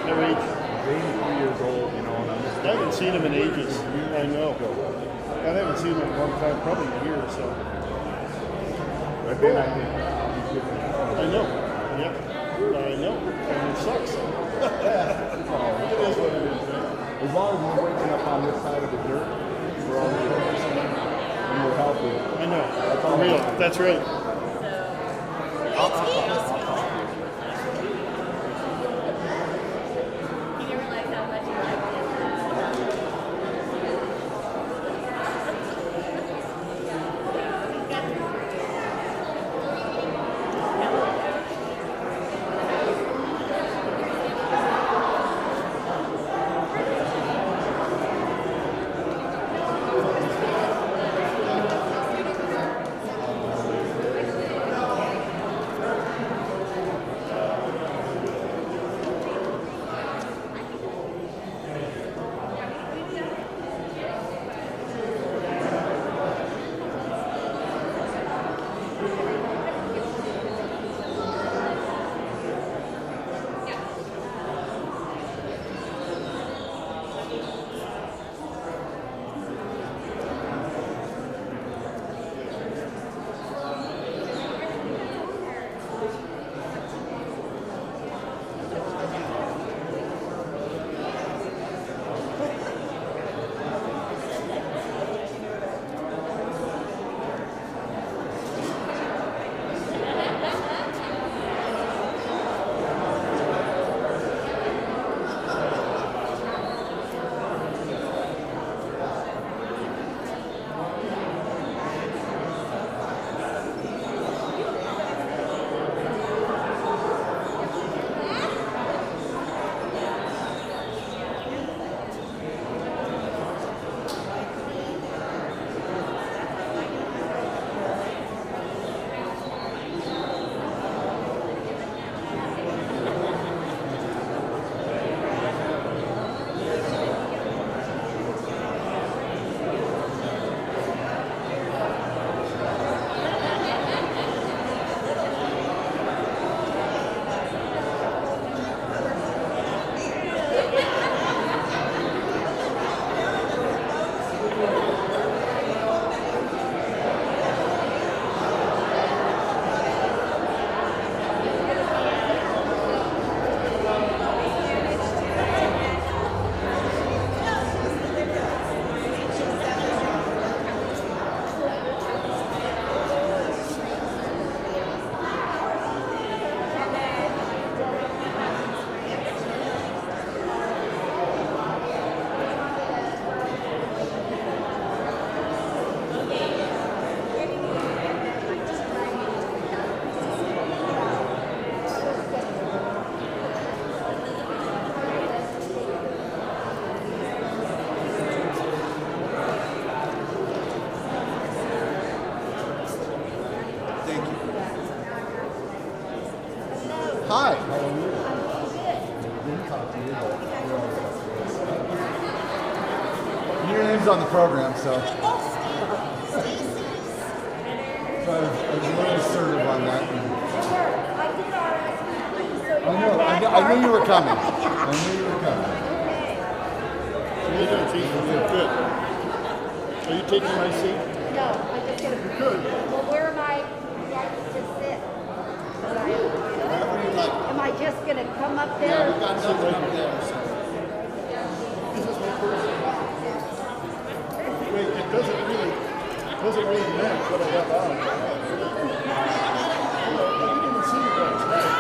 Their age. 83 years old, you know, and I'm just I haven't seen him in ages. I know. I haven't seen him in a long time, probably a year or so. But then I think he's different. I know. Yep. I know. And it sucks. It is what it is, right? As long as we're waking up on this side of the dirt, we're all good. And we're healthy. I know. That's all For real. That's right. You didn't realize how much you liked it. Hi. How are you? Didn't talk to you, but your name's on the program, so. So I was a little assertive on that. I knew you were coming. I knew you were coming. How you doing, Chief? Good. Are you taking my seat? No, I just get a. You could. Well, where am I to sit? Am I just going to come up there? Yeah, we got something up there. So. Wait, it doesn't really match what I have on. You didn't see you guys, right?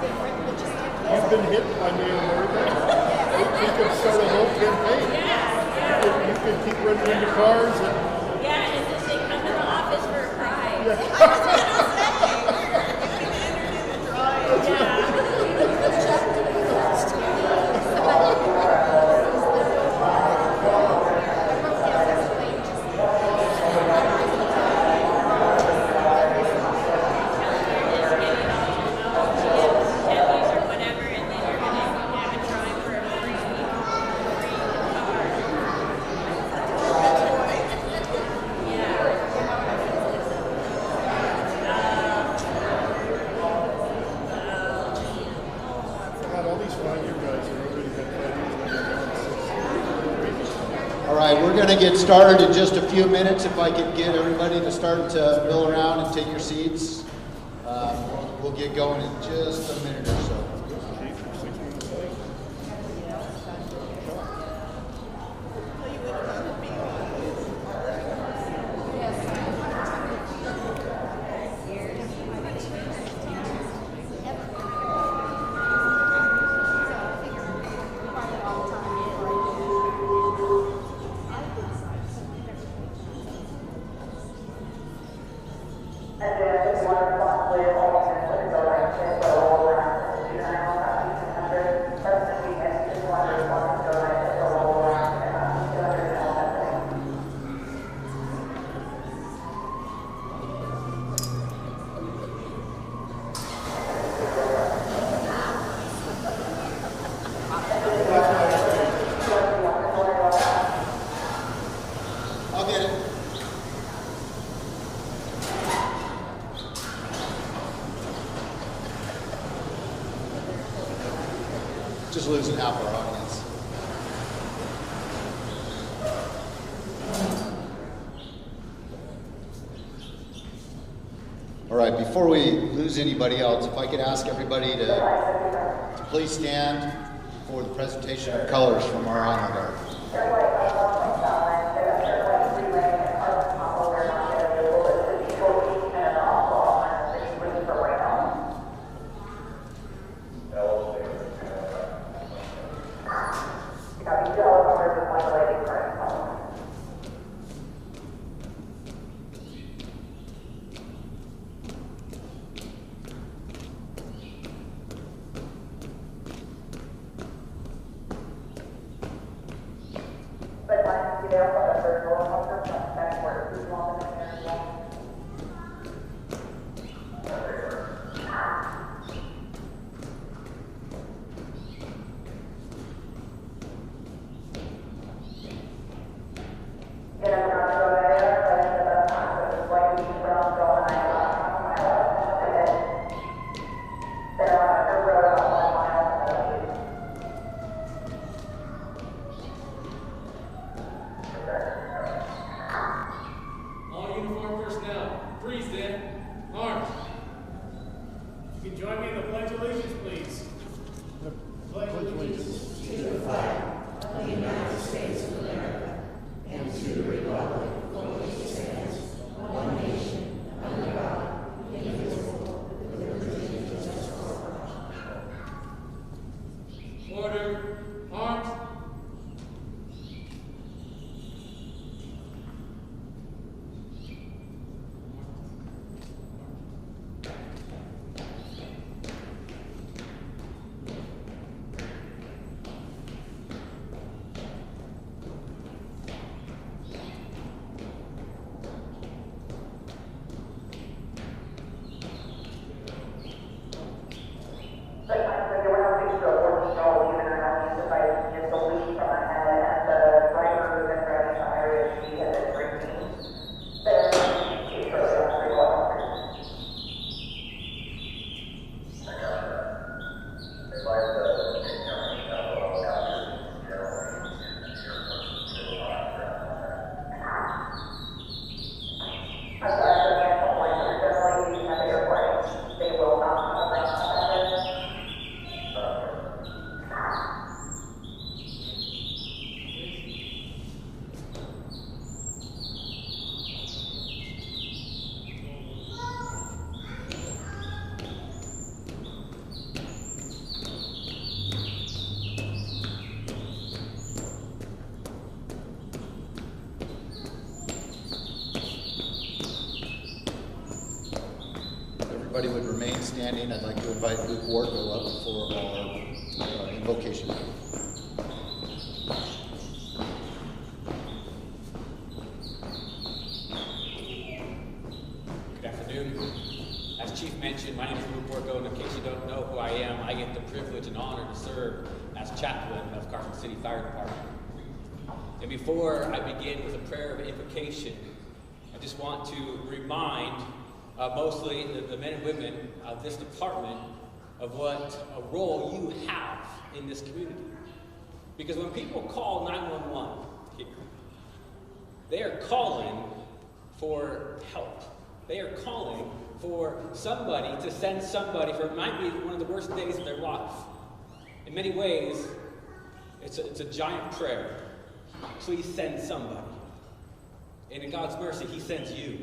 You've been hit by Native Americans. You could start a whole campaign. You could keep running into cars and. Yeah, it's just they come to the office for a prize. Yeah. We're going to get started in just a few minutes. If I could get everybody to start to mill around and take your seats, we'll get going in just a minute or so. Just losing half our audience. All right, before we lose anybody else, if I could ask everybody to please stand for the presentation of colors from our honor guard. everybody would remain standing, I'd like to invite Luke Wardville up for our invocation. Good afternoon. As Chief mentioned, my name is Luke Wardville, and in case you don't know who I am, I get the privilege and honor to serve as chaplain of Carson City Fire Department. And before I begin with a prayer of invocation, I just want to remind mostly the men and women of this department of what a role you have in this community. Because when people call 911 here, they are calling for help. They are calling for somebody to send somebody for it might be one of the worst days of their life. In many ways, it's a giant prayer. Please send somebody. And in God's mercy, He sends you.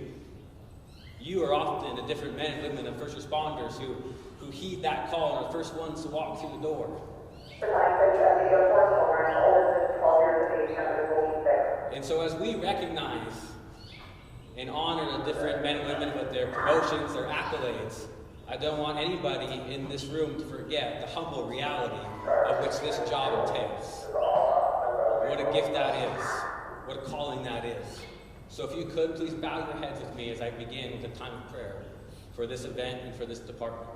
You are often the different men and women of first responders who heed that call and are the first ones to walk through the door. And so as we recognize and honor the different men and women with their promotions, their accolades, I don't want anybody in this room to forget the humble reality of which this job entails. What a gift that is. What a calling that is. So if you could, please bow your heads with me as I begin with a time of prayer for this event and for this department.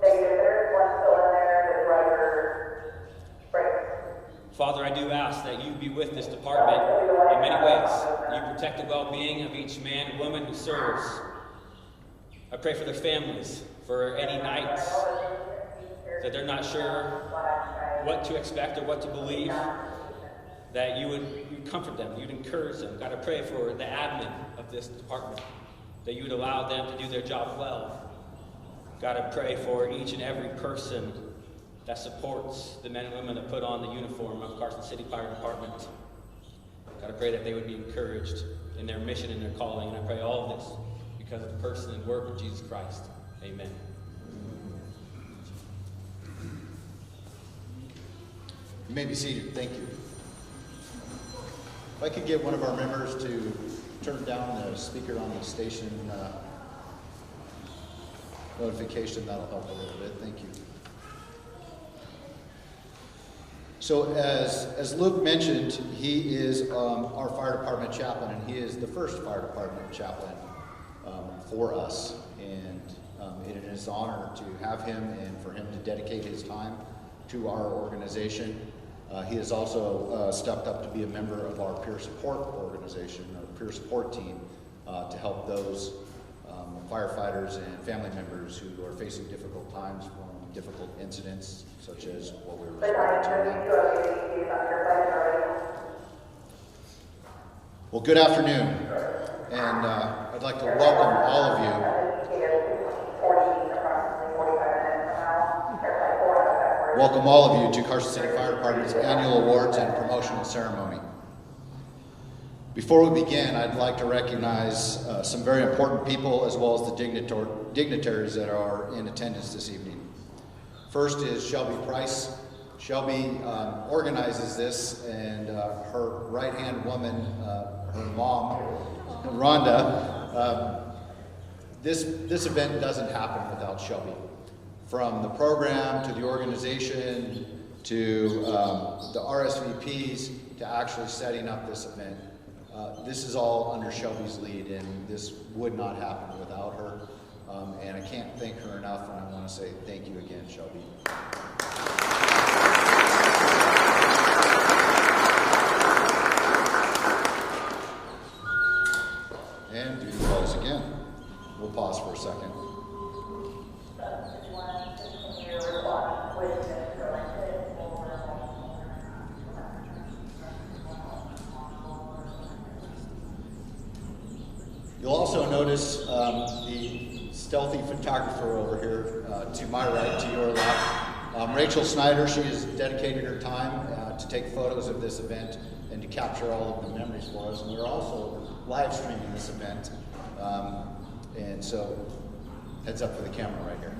Father, I do ask that you be with this department in many ways. You protect the well-being of each man and woman who serves. I pray for their families, for any nights that they're not sure what to expect or what to believe, that you would comfort them, you'd encourage them. God, I pray for the admin of this department, that you would allow them to do their job well. God, I pray for each and every person that supports the men and women that put on the uniform of Carson City Fire Department. God, I pray that they would be encouraged in their mission and their calling, and I pray all of this because of the person and work of Jesus Christ. Amen. You may be seated. Thank you. If I could get one of our members to turn down the speaker on the station notification, that'll help a little bit. Thank you. So as Luke mentioned, he is our fire department chaplain, and he is the first fire department chaplain for us. And it is an honor to have him and for him to dedicate his time to our organization. He has also stepped up to be a member of our peer support organization, our peer support team, to help those firefighters and family members who are facing difficult times from difficult incidents, such as what we were responding to now. Well, good afternoon, and I'd like to welcome all of you. Welcome all of you to Carson City Fire Department's annual awards and promotional ceremony. Before we begin, I'd like to recognize some very important people as well as the dignitaries that are in attendance this evening. First is Shelby Price. Shelby organizes this, and her right-hand woman, her mom, Rhonda, this event doesn't happen without Shelby. From the program to the organization to the RSVPs to actually setting up this event. This is all under Shelby's lead, and this would not happen without her. And I can't thank her enough, and I want to say thank you again, Shelby. And duty calls again. We'll pause for a second. You'll also notice the stealthy photographer over here to my right, to your left. Rachel Snyder, she has dedicated her time to take photos of this event and to capture all of the memories for us. And we're also live streaming this event. And so, heads up for the camera right here.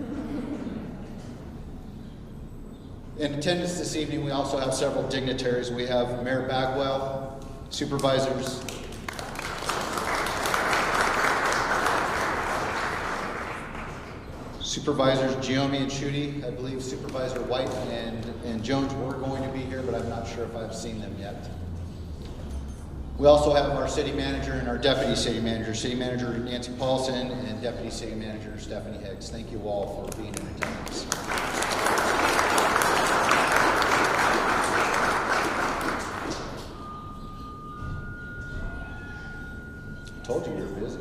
In attendance this evening, we also have several dignitaries. We have Mayor Bagwell, supervisors, Supervisors Giomi and Schutte, I believe Supervisor White and Jones were going to be here, but I'm not sure if I've seen them yet. We also have our city manager and our deputy city manager. City manager Nancy Paulson and deputy city manager Stephanie Higgs. Thank you all for being in attendance. Told you we were busy.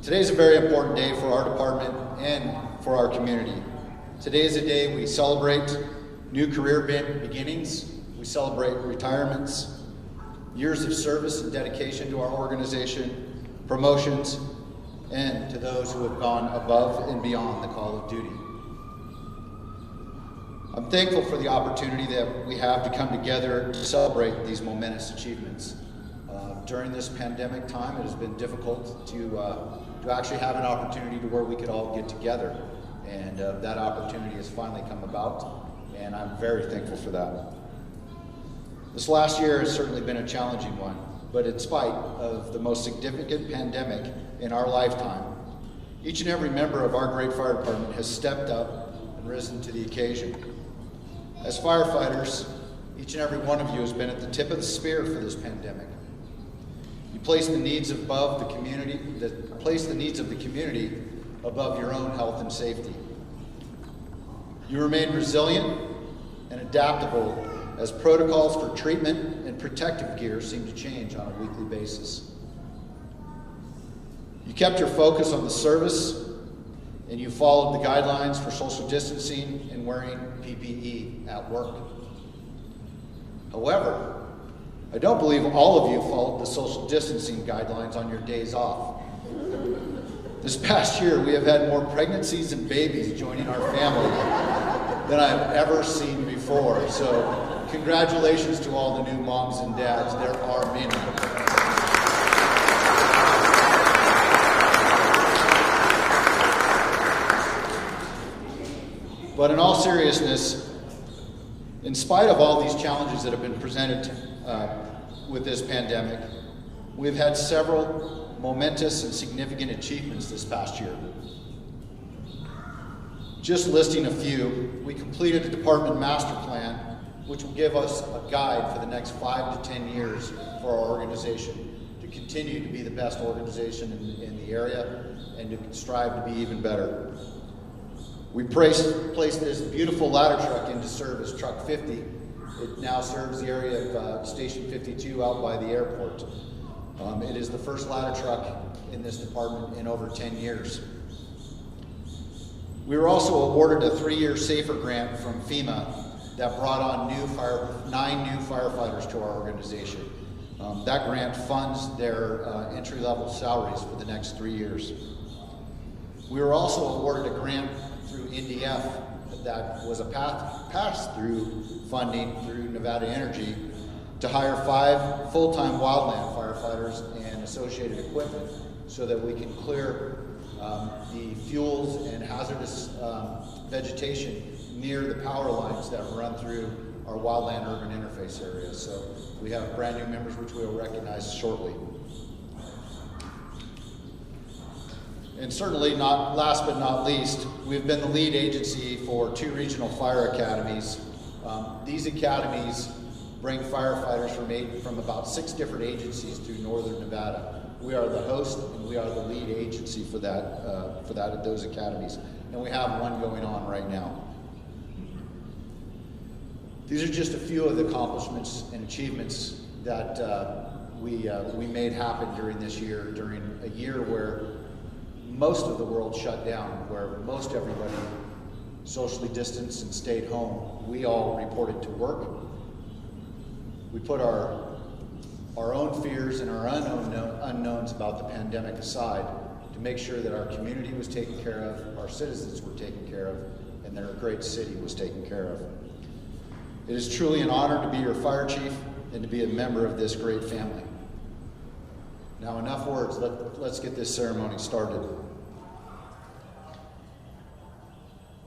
Today's a very important day for our department and for our community. Today is a day we celebrate new career beginnings, we celebrate retirements, years of service and dedication to our organization, promotions, and to those who have gone above and beyond the call of duty. I'm thankful for the opportunity that we have to come together to celebrate these momentous achievements. During this pandemic time, it has been difficult to actually have an opportunity to where we could all get together. And that opportunity has finally come about, and I'm very thankful for that. This last year has certainly been a challenging one, but in spite of the most significant pandemic in our lifetime, each and every member of our great fire department has stepped up and risen to the occasion. As firefighters, each and every one of you has been at the tip of the spear for this pandemic. You place the needs of the community above your own health and safety. You remain resilient and adaptable as protocols for treatment and protective gear seem to change on a weekly basis. You kept your focus on the service, and you followed the guidelines for social distancing and wearing PPE at work. However, I don't believe all of you followed the social distancing guidelines on your days off. This past year, we have had more pregnancies and babies joining our family than I've ever seen before. So congratulations to all the new moms and dads. There are many of them. But in all seriousness, in spite of all these challenges that have been presented with this pandemic, we've had several momentous and significant achievements this past year. Just listing a few, we completed a department master plan, which will give us a guide for the next 5 to 10 years for our organization to continue to be the best organization in the area and to strive to be even better. We placed this beautiful ladder truck into service, Truck 50. It now serves the area of Station 52 out by the airport. It is the first ladder truck in this department in over 10 years. We were also awarded a 3-year SAFER grant from FEMA that brought on 9 new firefighters to our organization. That grant funds their entry-level salaries for the next 3 years. We were also awarded a grant through NDF that was a pass-through funding through Nevada Energy to hire 5 full-time wildland firefighters and associated equipment so that we can clear the fuels and hazardous vegetation near the power lines that run through our wildland urban interface area. So we have brand new members which we will recognize shortly. And certainly not last but not least, we've been the lead agency for 2 regional fire academies. These academies bring firefighters from about 6 different agencies through northern Nevada. We are the host and we are the lead agency for those academies. And we have one going on right now. These are just a few of the accomplishments and achievements that we made happen during this year, during a year where most of the world shut down, where most everybody socially distanced and stayed home. We all reported to work. We put our own fears and our unknowns about the pandemic aside to make sure that our community was taken care of, our citizens were taken care of, and that our great city was taken care of. It is truly an honor to be your fire chief and to be a member of this great family. Now, enough words. Let's get this ceremony started.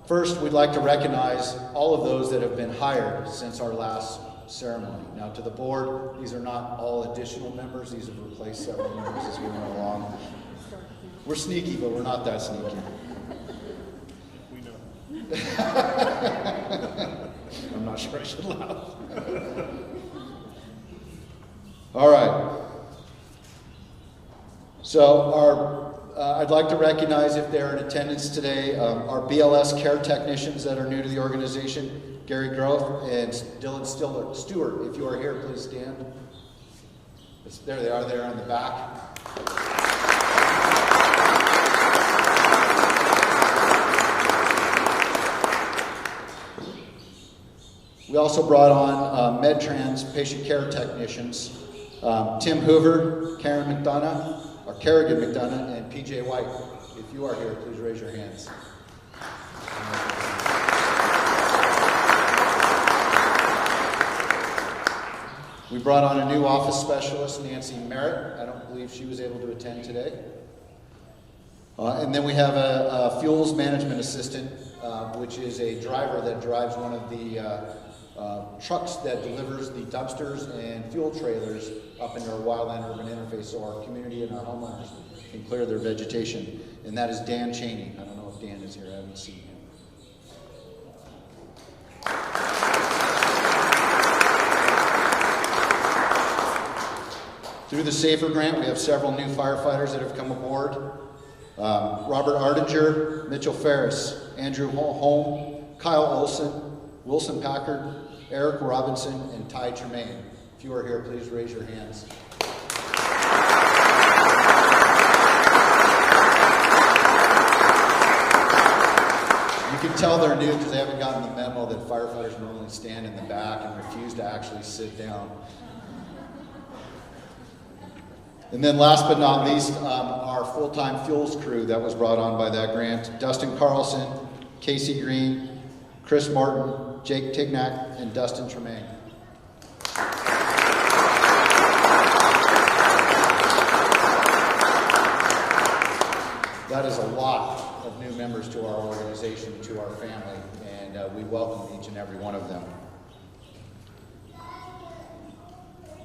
First, we'd like to recognize all of those that have been hired since our last ceremony. Now to the board, these are not all additional members. These have replaced several members as we went along. We're sneaky, but we're not that sneaky. We know. I'm not sure I should laugh. All right. So I'd like to recognize, if they're in attendance today, our BLS care technicians that are new to the organization, Gary Grove and Dylan Stewart. If you are here, please stand. There they are, there in the back. We also brought on MedTrans patient care technicians, Tim Hoover, Kerrigan McDonough, and PJ White. If you are here, please raise your hands. We brought on a new office specialist, Nancy Merritt. I don't believe she was able to attend today. And then we have a fuels management assistant, which is a driver that drives one of the trucks that delivers the dumpsters and fuel trailers up into our wildland urban interface so our community and our homeowners can clear their vegetation. And that is Dan Cheney. I don't know if Dan is here. I haven't seen him. Through the SAFER grant, we have several new firefighters that have come aboard. Robert Ardinger, Mitchell Ferris, Andrew Holm, Kyle Olson, Wilson Packard, Eric Robinson, and Ty Tremaine. If you are here, please raise your hands. You can tell they're new because they haven't gotten the memo that firefighters normally stand in the back and refuse to actually sit down. And then last but not least, our full-time fuels crew that was brought on by that grant: Dustin Carlson, Casey Green, Chris Martin, Jake Tignack, and Dustin Tremaine. That is a lot of new members to our organization, to our family, and we welcome each and every one of them.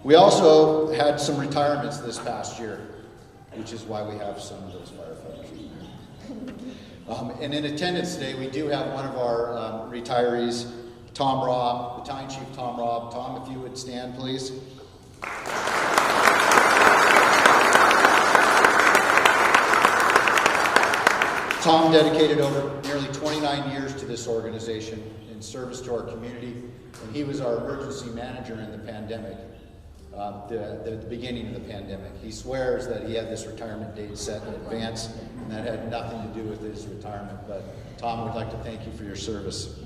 We also had some retirements this past year, which is why we have some of those firefighters. And in attendance today, we do have one of our retirees, Tom Robb, Battalion Chief Tom Robb. Tom, if you would stand, please. Tom dedicated over nearly 29 years to this organization in service to our community, and he was our emergency manager in the pandemic. The beginning of the pandemic. He swears that he had this retirement date set in advance, and that had nothing to do with his retirement. But Tom, we'd like to thank you for your service.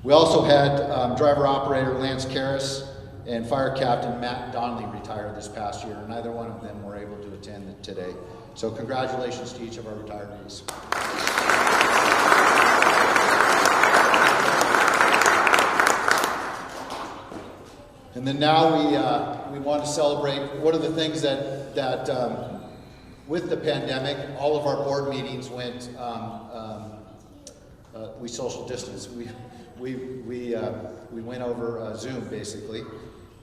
We also had driver-operator Lance Karras and Fire Captain Matt Donnelly retire this past year, and neither one of them were able to attend today. So congratulations to each of our retirees. And then now we want to celebrate one of the things that with the pandemic, all of our board meetings went, we social distance. We went over Zoom basically,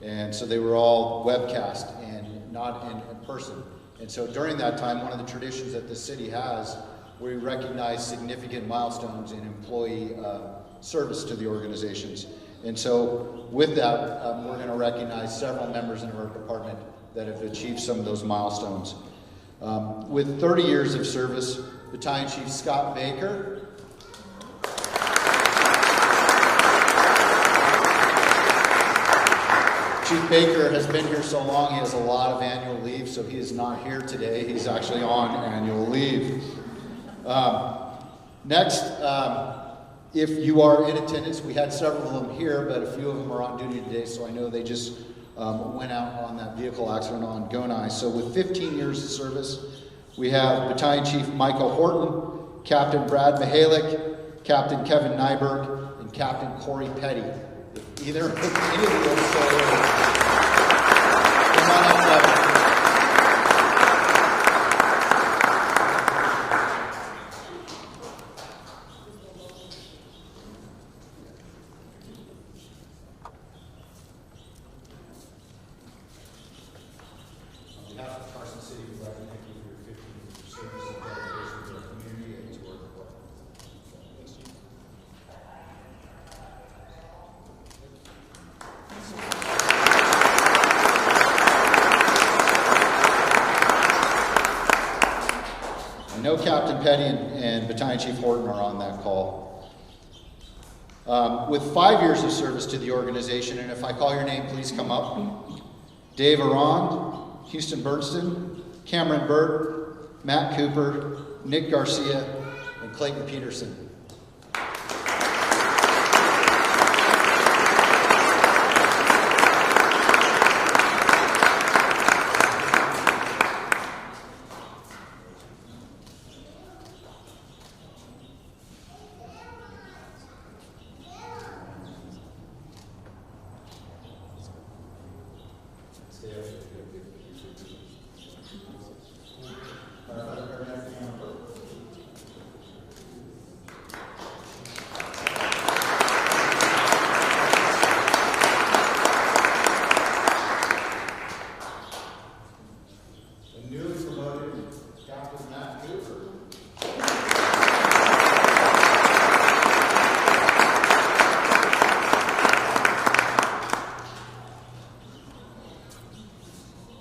and so they were all webcast and not in person. And so during that time, one of the traditions that the city has, we recognize significant milestones in employee service to the organizations. And so with that, we're going to recognize several members in our department that have achieved some of those milestones. With 30 years of service, Battalion Chief Scott Baker. Chief Baker has been here so long, he has a lot of annual leave, so he is not here today. He's actually on annual leave. Next, if you are in attendance, we had several of them here, but a few of them are on duty today, so I know they just went out on that vehicle accident on Gonai. So with 15 years of service, we have Battalion Chief Michael Horton, Captain Brad Mihalik, Captain Kevin Nyberg, and Captain Corey Petty. If either any of those come on up, Kevin. Captain Petty and Battalion Chief Horton are on that call. With 5 years of service to the organization, and if I call your name, please come up. Dave Arond, Houston Bernston, Cameron Burt, Matt Cooper, Nick Garcia, and Clayton Peterson.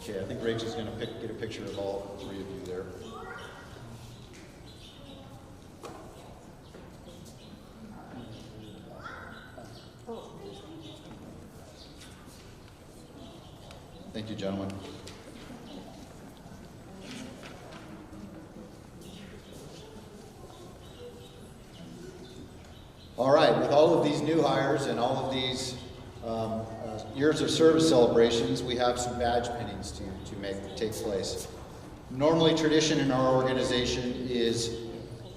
Okay, I think Rachel's going to get a picture of all three of you there. Thank you, gentlemen. All right, with all of these new hires and all of these years of service celebrations, we have some badge pinnings to take place. Normally, tradition in our organization is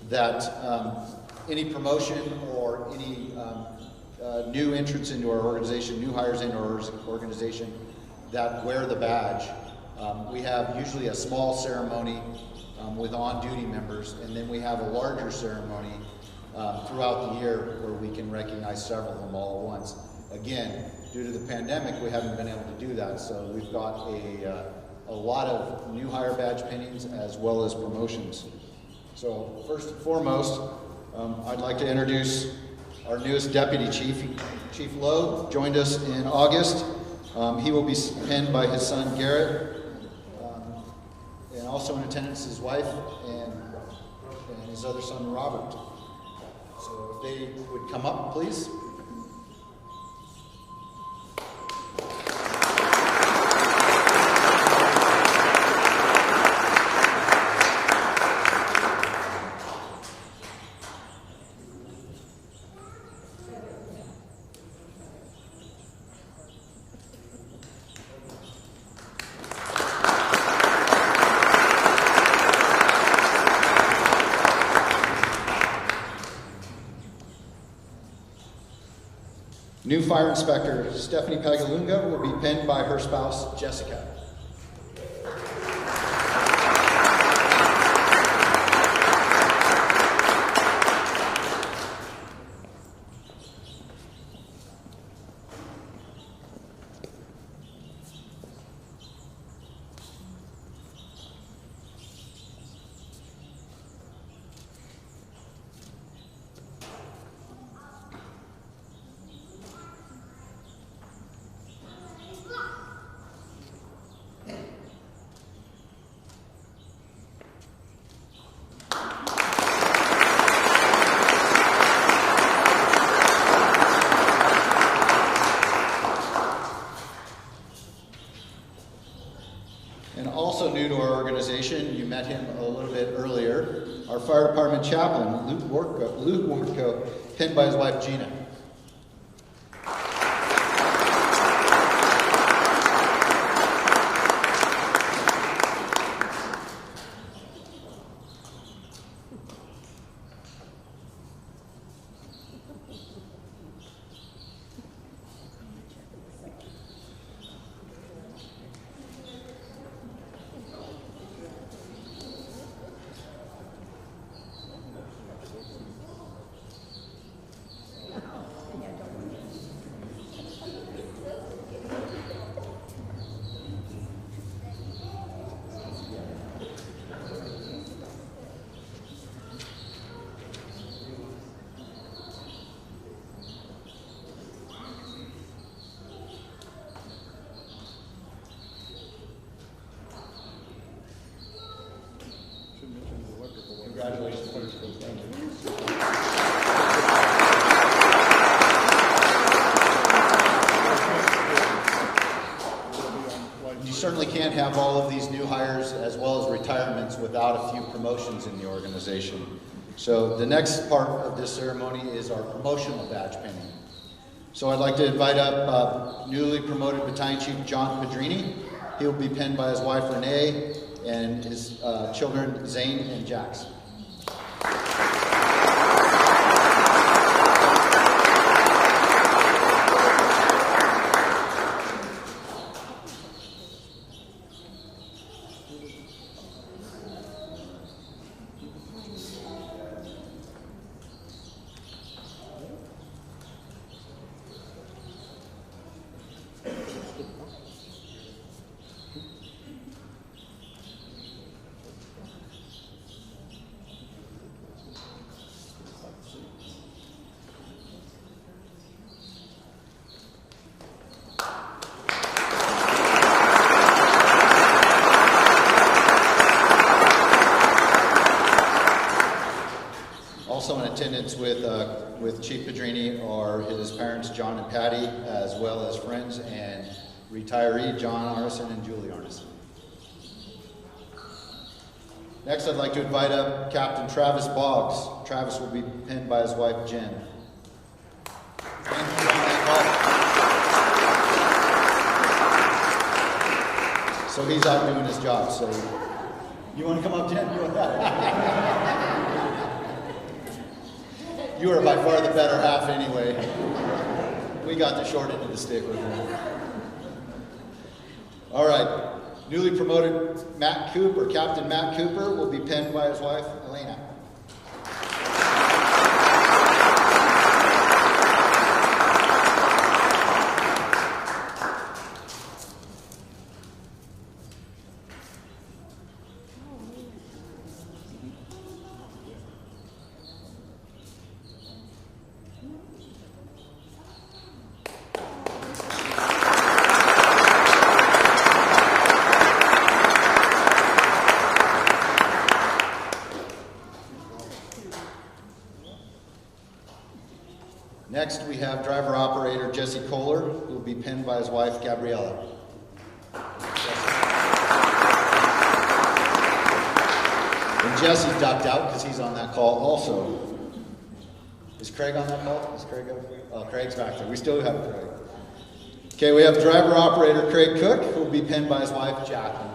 that any promotion or any new entrants into our organization, new hires into our organization that wear the badge, we have usually a small ceremony with on-duty members, and then we have a larger ceremony throughout the year where we can recognize several of them all at once. Again, due to the pandemic, we haven't been able to do that, so we've got a lot of new hire badge pinnings as well as promotions. So first and foremost, I'd like to introduce our newest deputy chief. Chief Lowe joined us in August. He will be pinned by his son Garrett, and also in attendance his wife and his other son Robert. So if they would come up, please. New Fire Inspector Stephanie Pagalunga will be pinned by her spouse, Jessica. New to our organization, you met him a little bit earlier, our fire department chaplain, Luke Wartko, pinned by his wife, Gina. Congratulations. You certainly can't have all of these new hires as well as retirements without a few promotions in the organization. So the next part of this ceremony is our promotional badge pinning. So I'd like to invite up newly promoted Battalion Chief John Pedrini. He will be pinned by his wife Renee and his children Zane and Jax. Also in attendance with Chief Pedrini are his parents, John and Patty, as well as friends and retiree John Arneson and Julie Arneson. Next, I'd like to invite up Captain Travis Boggs. Travis will be pinned by his wife, Jen. So he's out doing his job. So you want to come up, Jen? You want that? You are by far the better half anyway. We got the short end of the stick with him. All right. Newly promoted Matt Cooper, Captain Matt Cooper, will be pinned by his wife, Elena. Next, we have driver-operator Jesse Kohler, who will be pinned by his wife, Gabriella. And Jesse ducked out because he's on that call also. Is Craig on that call? Is Craig over here? Oh, Craig's back there. We still have Craig. Okay, we have driver-operator Craig Cook, who will be pinned by his wife, Jacqueline.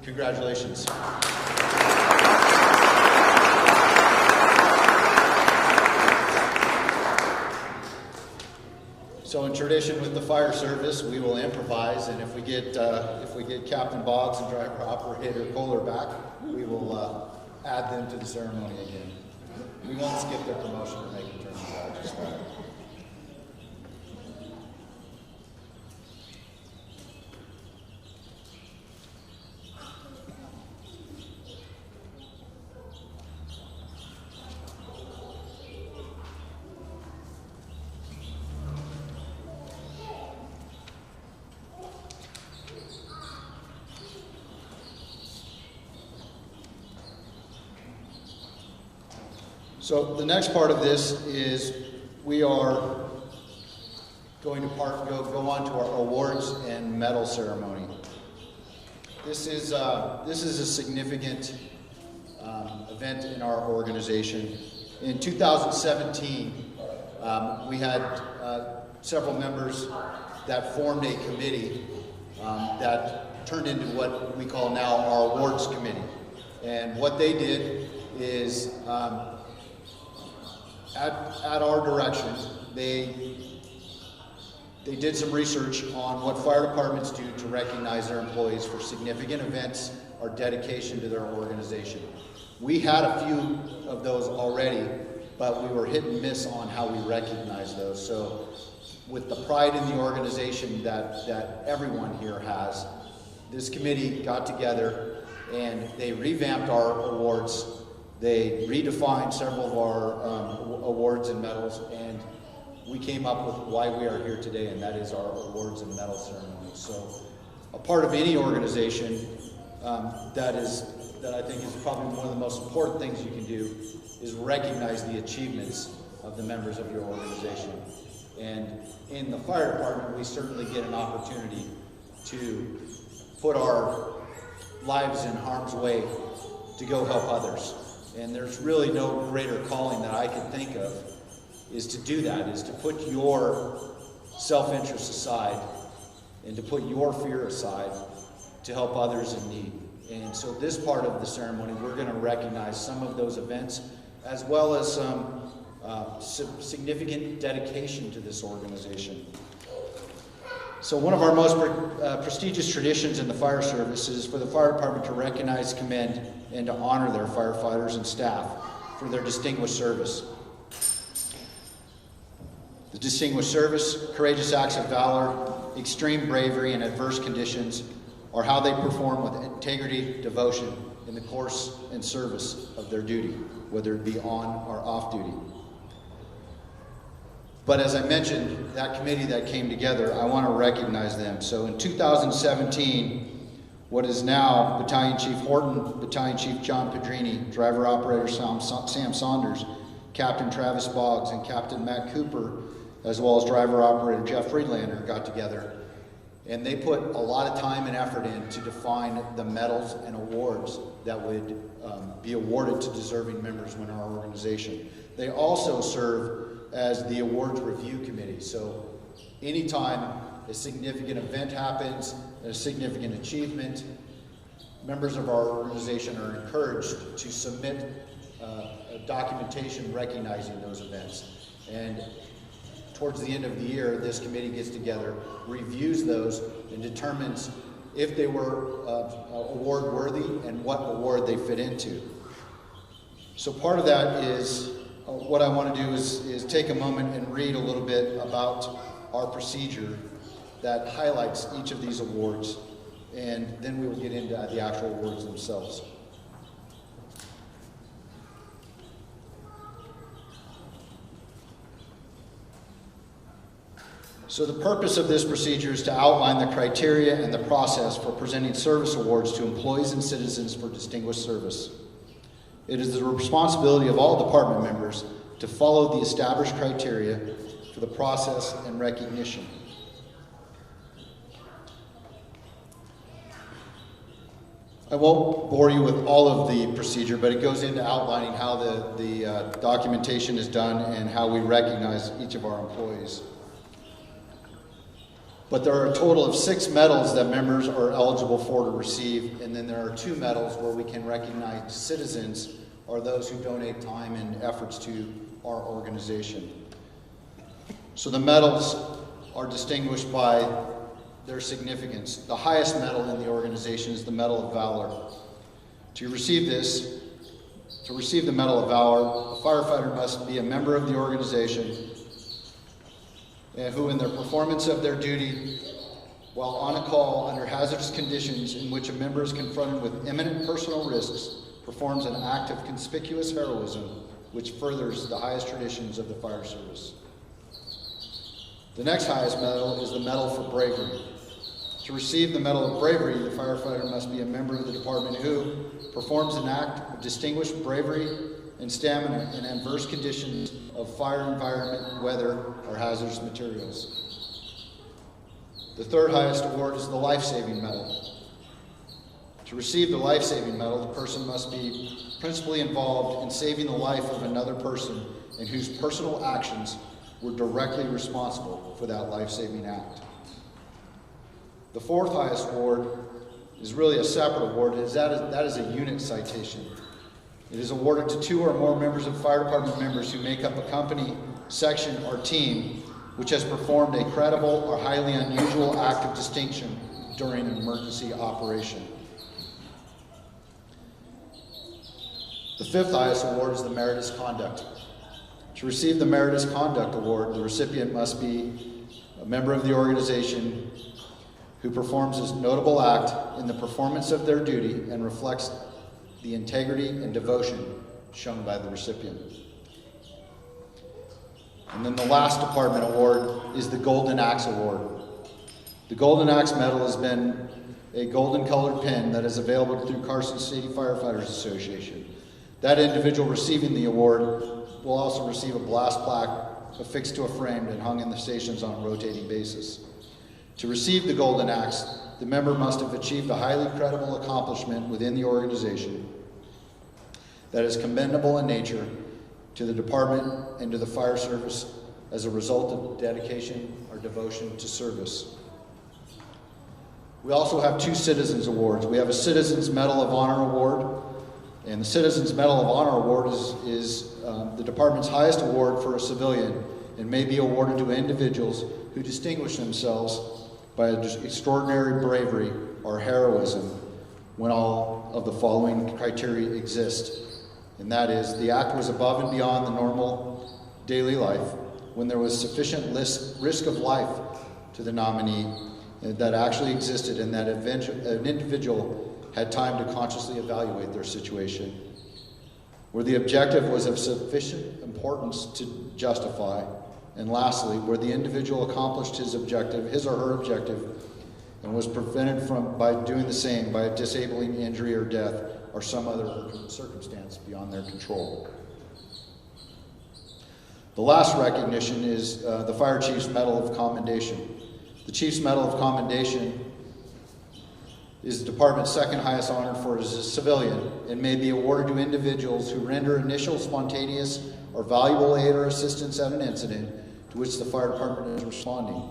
Congratulations. So in tradition with the fire service, we will improvise, and if we get Captain Boggs and driver operator Kohler back, we will add them to the ceremony again. We won't skip their promotion to make them turn the badges back. So the next part of this is we are going to go on to our awards and medal ceremony. This is a significant event in our organization. In 2017, we had several members that formed a committee that turned into what we call now our awards committee. And what they did is, at our direction, they did some research on what fire departments do to recognize their employees for significant events or dedication to their organization. We had a few of those already, but we were hit and miss on how we recognize those. So with the pride in the organization that everyone here has, this committee got together and they revamped our awards. They redefined several of our awards and medals, and we came up with why we are here today, and that is our awards and medal ceremony. So a part of any organization that I think is probably one of the most important things you can do is recognize the achievements of the members of your organization. And in the fire department, we certainly get an opportunity to put our lives in harm's way to go help others. And there's really no greater calling that I can think of is to do that, is to put your self-interest aside and to put your fear aside to help others in need. And so this part of the ceremony, we're going to recognize some of those events as well as some significant dedication to this organization. So one of our most prestigious traditions in the fire service is for the fire department to recognize, commend, and to honor their firefighters and staff for their distinguished service. The distinguished service, courageous acts of valor, extreme bravery in adverse conditions are how they perform with integrity, devotion in the course and service of their duty, whether it be on or off duty. But as I mentioned, that committee that came together, I want to recognize them. So in 2017, what is now Battalion Chief Horton, Battalion Chief John Pedrini, Driver Operator Sam Saunders, Captain Travis Boggs, and Captain Matt Cooper, as well as Driver Operator Jeff Friedlander, got together. And they put a lot of time and effort in to define the medals and awards that would be awarded to deserving members within our organization. They also serve as the awards review committee. So anytime a significant event happens, a significant achievement, members of our organization are encouraged to submit a documentation recognizing those events. And towards the end of the year, this committee gets together, reviews those, and determines if they were award worthy and what award they fit into. So part of that is what I want to do is take a moment and read a little bit about our procedure that highlights each of these awards, and then we will get into the actual awards themselves. So the purpose of this procedure is to outline the criteria and the process for presenting service awards to employees and citizens for distinguished service. It is the responsibility of all department members to follow the established criteria for the process and recognition. I won't bore you with all of the procedure, but it goes into outlining how the documentation is done and how we recognize each of our employees. But there are a total of 6 medals that members are eligible for to receive, and then there are 2 medals where we can recognize citizens or those who donate time and efforts to our organization. So the medals are distinguished by their significance. The highest medal in the organization is the Medal of Valor. To receive the Medal of Valor, a firefighter must be a member of the organization who, in their performance of their duty while on a call under hazardous conditions in which a member is confronted with imminent personal risks, performs an act of conspicuous heroism which furthers the highest traditions of the fire service. The next highest medal is the Medal for Bravery. To receive the Medal of Bravery, the firefighter must be a member of the department who performs an act of distinguished bravery and stamina in adverse conditions of fire, environment, weather, or hazardous materials. The third highest award is the Life-Saving Medal. To receive the Life-Saving Medal, the person must be principally involved in saving the life of another person and whose personal actions were directly responsible for that life-saving act. The fourth highest award is really a separate award. That is a unit citation. It is awarded to 2 or more members of fire department members who make up a company, section, or team which has performed a credible or highly unusual act of distinction during an emergency operation. The fifth highest award is the Meritorious Conduct. To receive the Meritorious Conduct Award, the recipient must be a member of the organization who performs a notable act in the performance of their duty and reflects the integrity and devotion shown by the recipient. And then the last department award is the Golden Axe Award. The Golden Axe Medal has been a golden colored pin that is available through Carson City Firefighters Association. That individual receiving the award will also receive a blast plaque affixed to a frame and hung in the stations on a rotating basis. To receive the Golden Axe, the member must have achieved a highly credible accomplishment within the organization that is commendable in nature to the department and to the fire service as a result of dedication or devotion to service. We also have 2 Citizens Awards. We have a Citizens Medal of Honor Award, and the Citizens Medal of Honor Award is the department's highest award for a civilian and may be awarded to individuals who distinguish themselves by extraordinary bravery or heroism when all of the following criteria exist. And that is, the act was above and beyond the normal daily life, when there was sufficient risk of life to the nominee that actually existed, and that an individual had time to consciously evaluate their situation, where the objective was of sufficient importance to justify, and lastly, where the individual accomplished his or her objective, and was prevented by doing the same by a disabling injury or death or some other circumstance beyond their control. The last recognition is the Fire Chief's Medal of Commendation. The Chief's Medal of Commendation is the department's second highest honor for a civilian and may be awarded to individuals who render initial, spontaneous, or valuable aid or assistance at an incident to which the fire department is responding,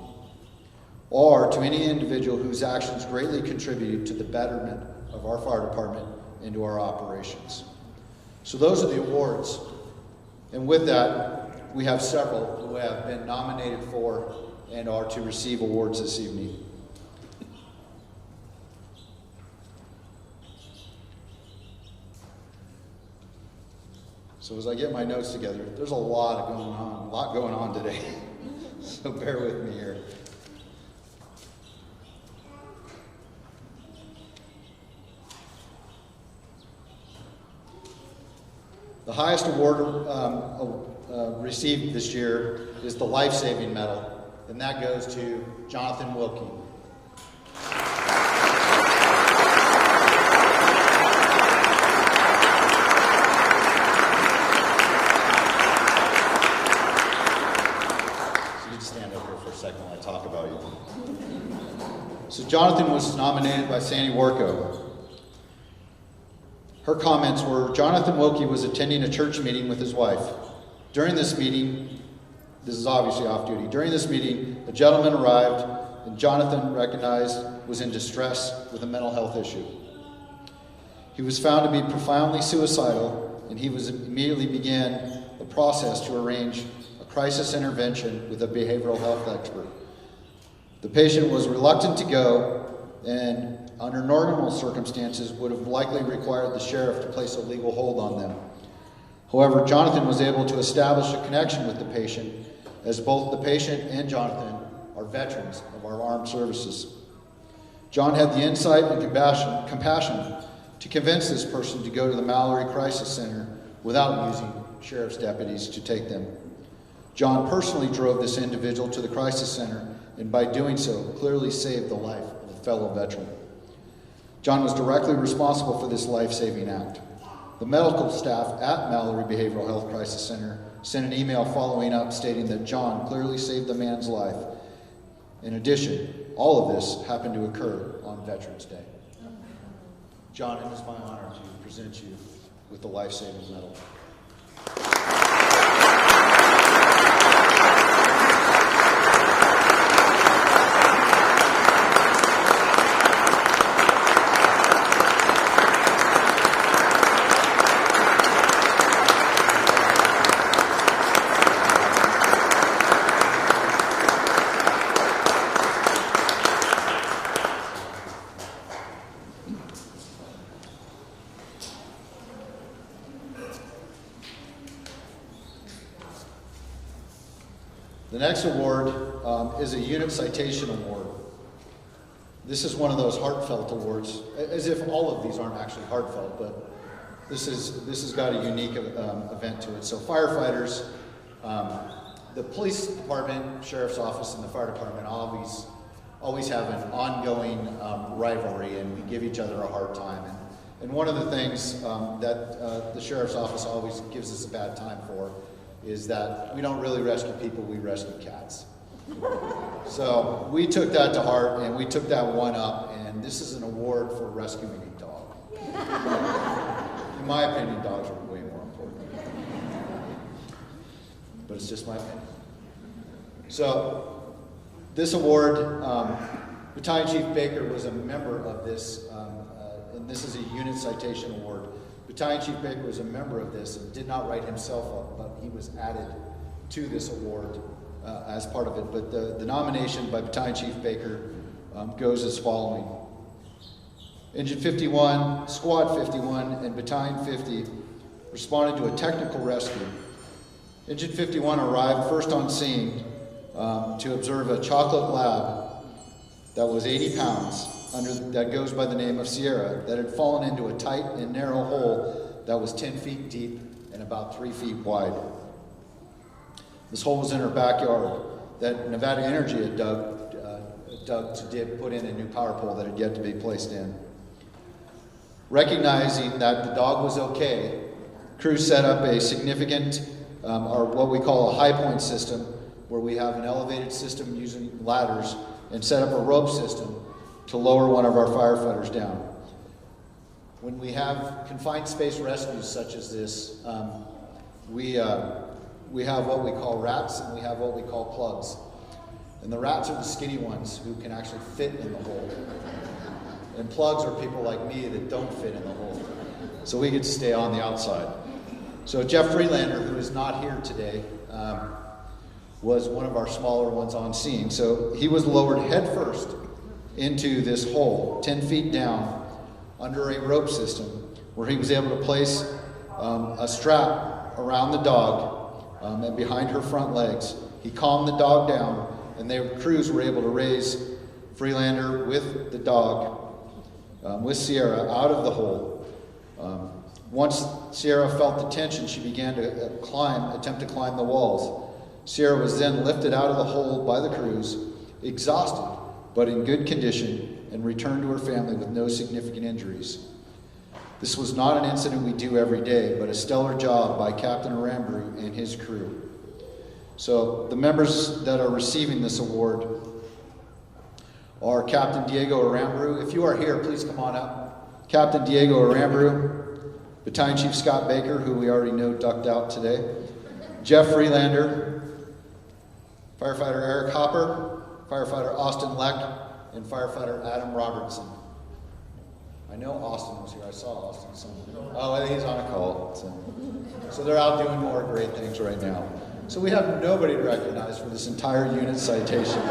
or to any individual whose actions greatly contributed to the betterment of our fire department and to our operations. So those are the awards. And with that, we have several who have been nominated for and are to receive awards this evening. So as I get my notes together, there's a lot going on today. So bear with me here. The highest award received this year is the Life-Saving Medal, and that goes to Jonathan Wilkie. So Jonathan was nominated by Sandy Warco. Her comments were, Jonathan Wilkie was attending a church meeting with his wife. During this meeting, this is obviously off duty, during this meeting, a gentleman arrived and Jonathan recognized was in distress with a mental health issue. He was found to be profoundly suicidal, and he immediately began the process to arrange a crisis intervention with a behavioral health expert. The patient was reluctant to go, and under normal circumstances would have likely required the sheriff to place a legal hold on them. However, Jonathan was able to establish a connection with the patient, as both the patient and Jonathan are veterans of our armed services. John had the insight and compassion to convince this person to go to the Mallory Crisis Center without using sheriff's deputies to take them. John personally drove this individual to the crisis center, and by doing so, clearly saved the life of a fellow veteran. John was directly responsible for this life-saving act. The medical staff at Mallory Behavioral Health Crisis Center sent an email following up stating that John clearly saved the man's life. In addition, all of this happened to occur on Veterans Day. John, it is my honor to present you with the life-saving medal. The next award is a unit citation award. This is one of those heartfelt awards, as if all of these aren't actually heartfelt, but this has got a unique event to it. So firefighters, the police department, sheriff's office, and the fire department always have an ongoing rivalry, and we give each other a hard time. And one of the things that the sheriff's office always gives us a bad time for is that we don't really rescue people, we rescue cats. So we took that to heart, and we took that one up, and this is an award for rescuing a dog. In my opinion, dogs are way more important. But it's just my opinion. So this award, Battalion Chief Baker was a member of this, and this is a unit citation award. Battalion Chief Baker was a member of this and did not write himself up, but he was added to this award as part of it. But the nomination by Battalion Chief Baker goes as following. Engine 51, Squad 51, and Battalion 50 responded to a technical rescue. Engine 51 arrived first on scene to observe a chocolate lab that was 80 pounds, that goes by the name of Sierra, that had fallen into a tight and narrow hole that was 10 feet deep and about 3 feet wide. This hole was in her backyard that Nevada Energy had dug to put in a new power pole that had yet to be placed in. Recognizing that the dog was okay, crew set up a significant, or what we call a high point system, where we have an elevated system using ladders, and set up a rope system to lower one of our firefighters down. When we have confined space rescues such as this, we have what we call rats and we have what we call plugs. And the rats are the skinny ones who can actually fit in the hole. And plugs are people like me that don't fit in the hole. So we get to stay on the outside. So Jeff Freelander, who is not here today, was one of our smaller ones on scene. So he was lowered headfirst into this hole, 10 feet down, under a rope system, where he was able to place a strap around the dog and behind her front legs. He calmed the dog down, and their crews were able to raise Freelander with the dog, with Sierra, out of the hole. Once Sierra felt the tension, she began to attempt to climb the walls. Sierra was then lifted out of the hole by the crews, exhausted, but in good condition, and returned to her family with no significant injuries. This was not an incident we do every day, but a stellar job by Captain Aramburu and his crew. So the members that are receiving this award are Captain Diego Aramburu. If you are here, please come on up. Captain Diego Aramburu, Battalion Chief Scott Baker, who we already know ducked out today, Jeff Freelander, Firefighter Eric Hopper, Firefighter Austin Leck, and Firefighter Adam Robertson. I know Austin was here. I saw Austin somewhere. Oh, he's on a call. So they're out doing more great things right now. So we have nobody to recognize for this entire unit citation.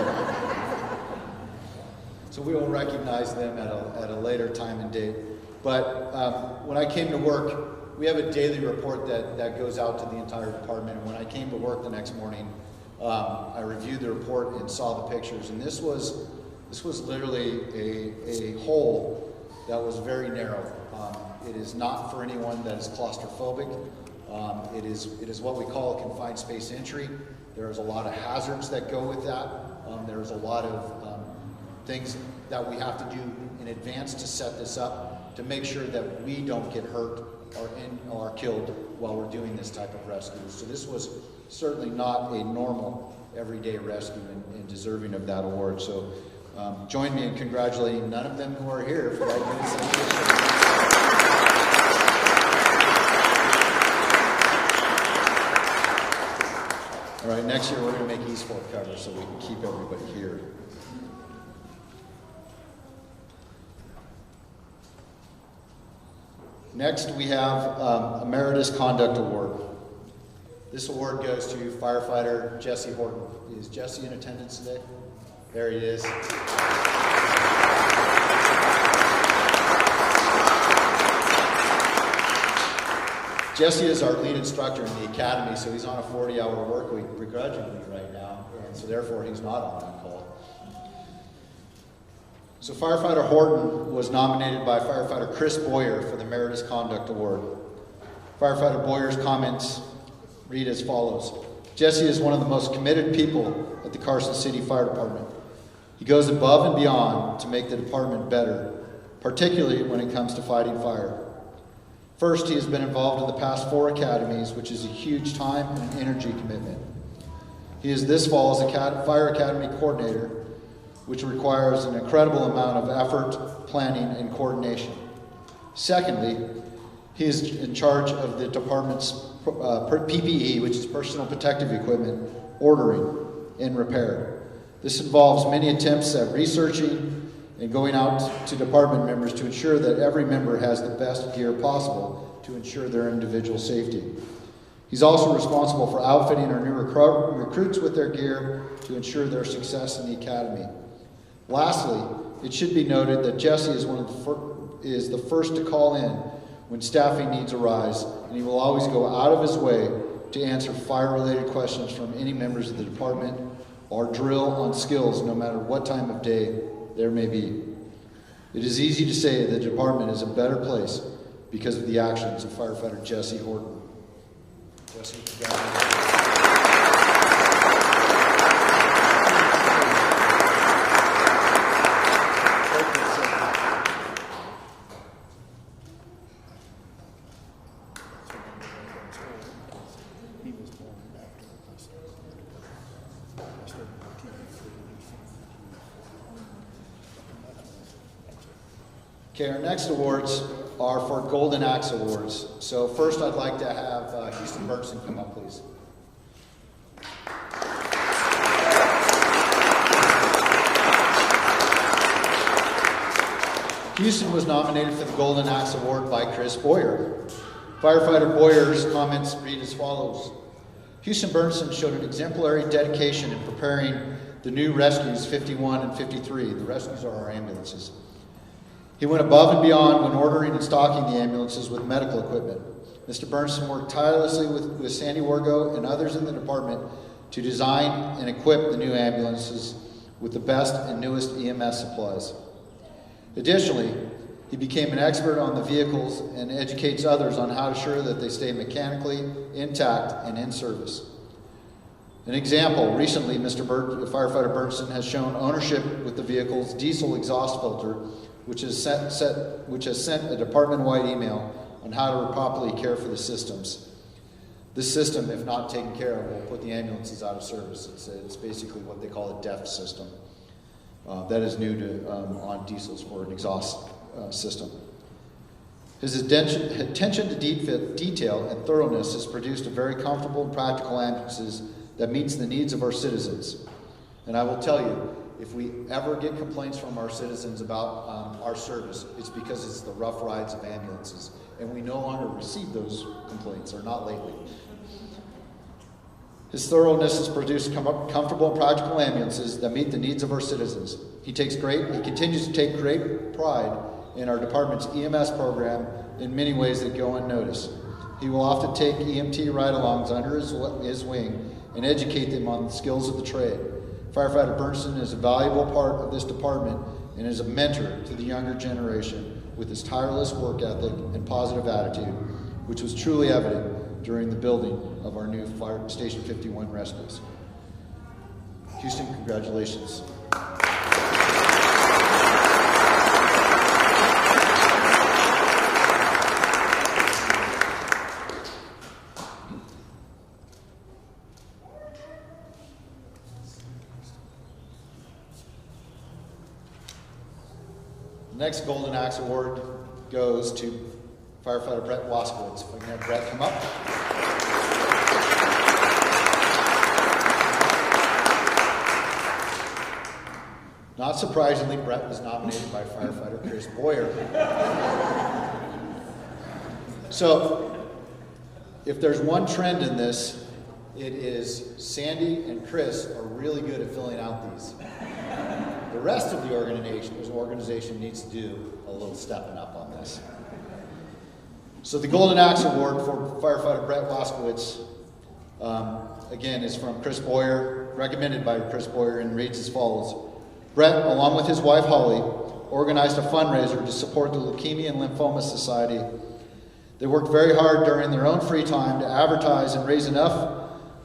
So we will recognize them at a later time and date. But when I came to work, we have a daily report that goes out to the entire department. And when I came to work the next morning, I reviewed the report and saw the pictures. And this was literally a hole that was very narrow. It is not for anyone that is claustrophobic. It is what we call a confined space entry. There's a lot of hazards that go with that. There's a lot of things that we have to do in advance to set this up to make sure that we don't get hurt are killed while we're doing this type of rescue. So this was certainly not a normal everyday rescue and deserving of that award. So join me in congratulating none of them who are here for that good citation. All right, next year we're going to make East Fork cover so we can keep everybody here. Next, we have Emeritus Conduct Award. This award goes to firefighter Jesse Horton. Is Jesse in attendance today? There he is. Jesse is our lead instructor in the academy, so he's on a 40-hour work week begrudgingly right now, and so therefore he's not on that call. So firefighter Horton was nominated by firefighter Chris Boyer for the Emeritus Conduct Award. Firefighter Boyer's comments read as follows. Jesse is one of the most committed people at the Carson City Fire Department. He goes above and beyond to make the department better, particularly when it comes to fighting fire. First, he has been involved in the past 4 academies, which is a huge time and energy commitment. He is this fall's Fire Academy coordinator, which requires an incredible amount of effort, planning, and coordination. Secondly, he is in charge of the department's PPE, which is personal protective equipment, ordering and repair. This involves many attempts at researching and going out to department members to ensure that every member has the best gear possible to ensure their individual safety. He's also responsible for outfitting our new recruits with their gear to ensure their success in the academy. Lastly, it should be noted that Jesse is the first to call in when staffing needs arise, and he will always go out of his way to answer fire-related questions from any members of the department or drill on skills no matter what time of day there may be. It is easy to say the department is a better place because of the actions of firefighter Jesse Horton. Jesse, okay, our next awards are for Golden Axe Awards. So first I'd like to have Houston Bergson come up, please. Houston was nominated for the Golden Axe Award by Chris Boyer. Firefighter Boyer's comments read as follows. Houston Bergson showed an exemplary dedication in preparing the new rescues 51 and 53. The rescues are our ambulances. He went above and beyond when ordering and stocking the ambulances with medical equipment. Mr. Burnson worked tirelessly with Sandy Wargo and others in the department to design and equip the new ambulances with the best and newest EMS supplies. Additionally, he became an expert on the vehicles and educates others on how to ensure that they stay mechanically intact and in service. An example, recently Firefighter Burnson has shown ownership with the vehicle's diesel exhaust filter, which has sent a department-wide email on how to properly care for the systems. This system, if not taken care of, will put the ambulances out of service. It's basically what they call a DEF system. That is new to on diesels for an exhaust system. His attention to detail and thoroughness has produced a very comfortable and practical ambulances that meets the needs of our citizens. And I will tell you, if we ever get complaints from our citizens about our service, it's because it's the rough rides of ambulances. And we no longer receive those complaints, or not lately. His thoroughness has produced comfortable and practical ambulances that meet the needs of our citizens. He continues to take great pride in our department's EMS program in many ways that go unnoticed. He will often take EMT ride-alongs under his wing and educate them on the skills of the trade. Firefighter Burnson is a valuable part of this department and is a mentor to the younger generation with his tireless work ethic and positive attitude, which was truly evident during the building of our new Fire Station 51 rescues. Houston, congratulations. The next Golden Axe Award goes to firefighter Brett Waskowitz. If I can have Brett come up. Not surprisingly, Brett was nominated by firefighter Chris Boyer. So, if there's one trend in this, it is Sandy and Chris are really good at filling out these. The rest of the organization needs to do a little stepping up on this. So the Golden Axe Award for firefighter Brett Waskowitz, again, is from Chris Boyer, recommended by Chris Boyer, and reads as follows. Brett, along with his wife Holly, organized a fundraiser to support the Leukemia and Lymphoma Society. They worked very hard during their own free time to advertise and raise enough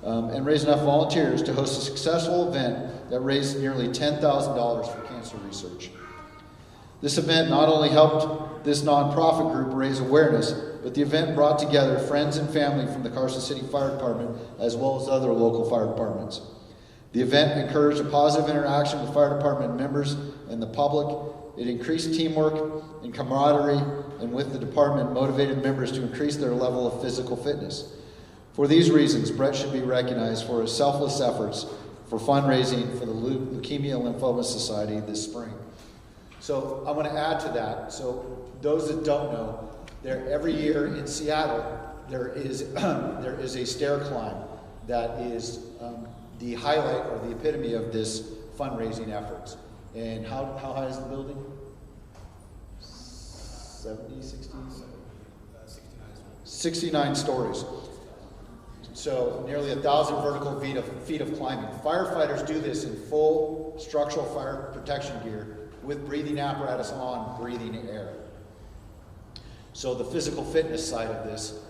volunteers to host a successful event that raised nearly $10,000 for cancer research. This event not only helped this nonprofit group raise awareness, but the event brought together friends and family from the Carson City Fire Department as well as other local fire departments. The event encouraged a positive interaction with fire department members and the public. It increased teamwork and camaraderie, and with the department motivated members to increase their level of physical fitness. For these reasons, Brett should be recognized for his selfless efforts for fundraising for the Leukemia and Lymphoma Society this spring. So I want to add to that. So those that don't know, every year in Seattle, there is a stair climb that is the highlight or the epitome of this fundraising efforts. And how high is the building? 70, 60? 69 stories. So nearly 1,000 vertical feet of climbing. Firefighters do this in full structural fire protection gear with breathing apparatus on, breathing air. So the physical fitness side of this,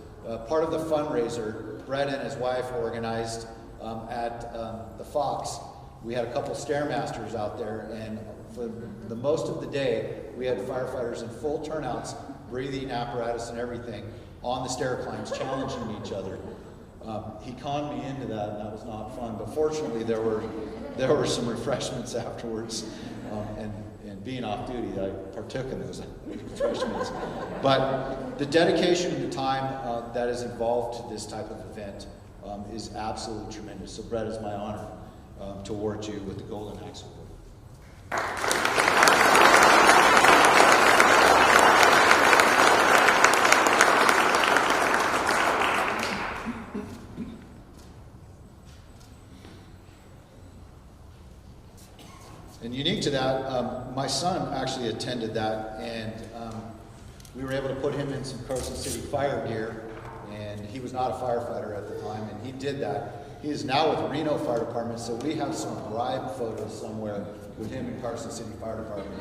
part of the fundraiser, Brett and his wife organized at the Fox. We had a couple Stairmasters out there, and for the most of the day, we had firefighters in full turnouts, breathing apparatus and everything, on the stair climbs, challenging each other. He conned me into that, and that was not fun. But fortunately, there were some refreshments afterwards, and being off duty, I partook in those refreshments. But the dedication and the time that is involved to this type of event is absolutely tremendous. So, Brett, it's my honor to award you with the Golden Axe Award. And unique to that, my son actually attended that, and we were able to put him in some Carson City fire gear, and he was not a firefighter at the time, and he did that. He is now with Reno Fire Department, so we have some bribe photos somewhere with him in Carson City Fire Department.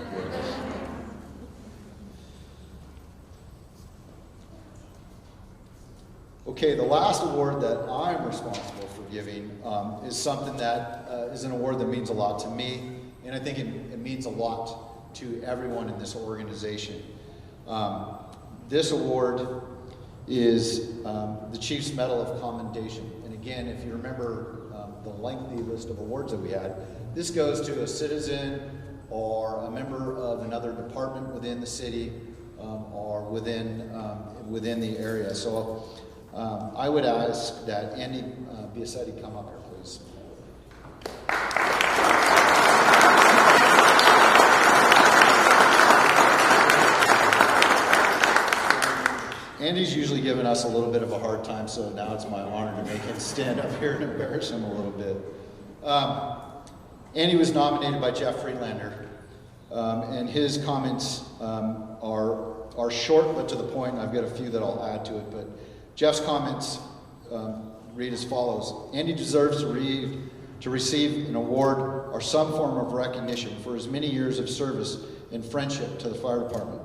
Okay, the last award that I'm responsible for giving is something that is an award that means a lot to me. And I think it means a lot to everyone in this organization. This award is the Chief's Medal of Commendation. And again, if you remember the lengthy list of awards that we had, this goes to a citizen or a member of another department within the city or within the area. So I would ask that Andy Biasetti come up here, please. Andy's usually given us a little bit of a hard time, so now it's my honor to make him stand up here and embarrass him a little bit. Andy was nominated by Jeff Friedlander, and his comments are short but to the point. I've got a few that I'll add to it, but Jeff's comments read as follows. Andy deserves to receive an award or some form of recognition for his many years of service and friendship to the fire department.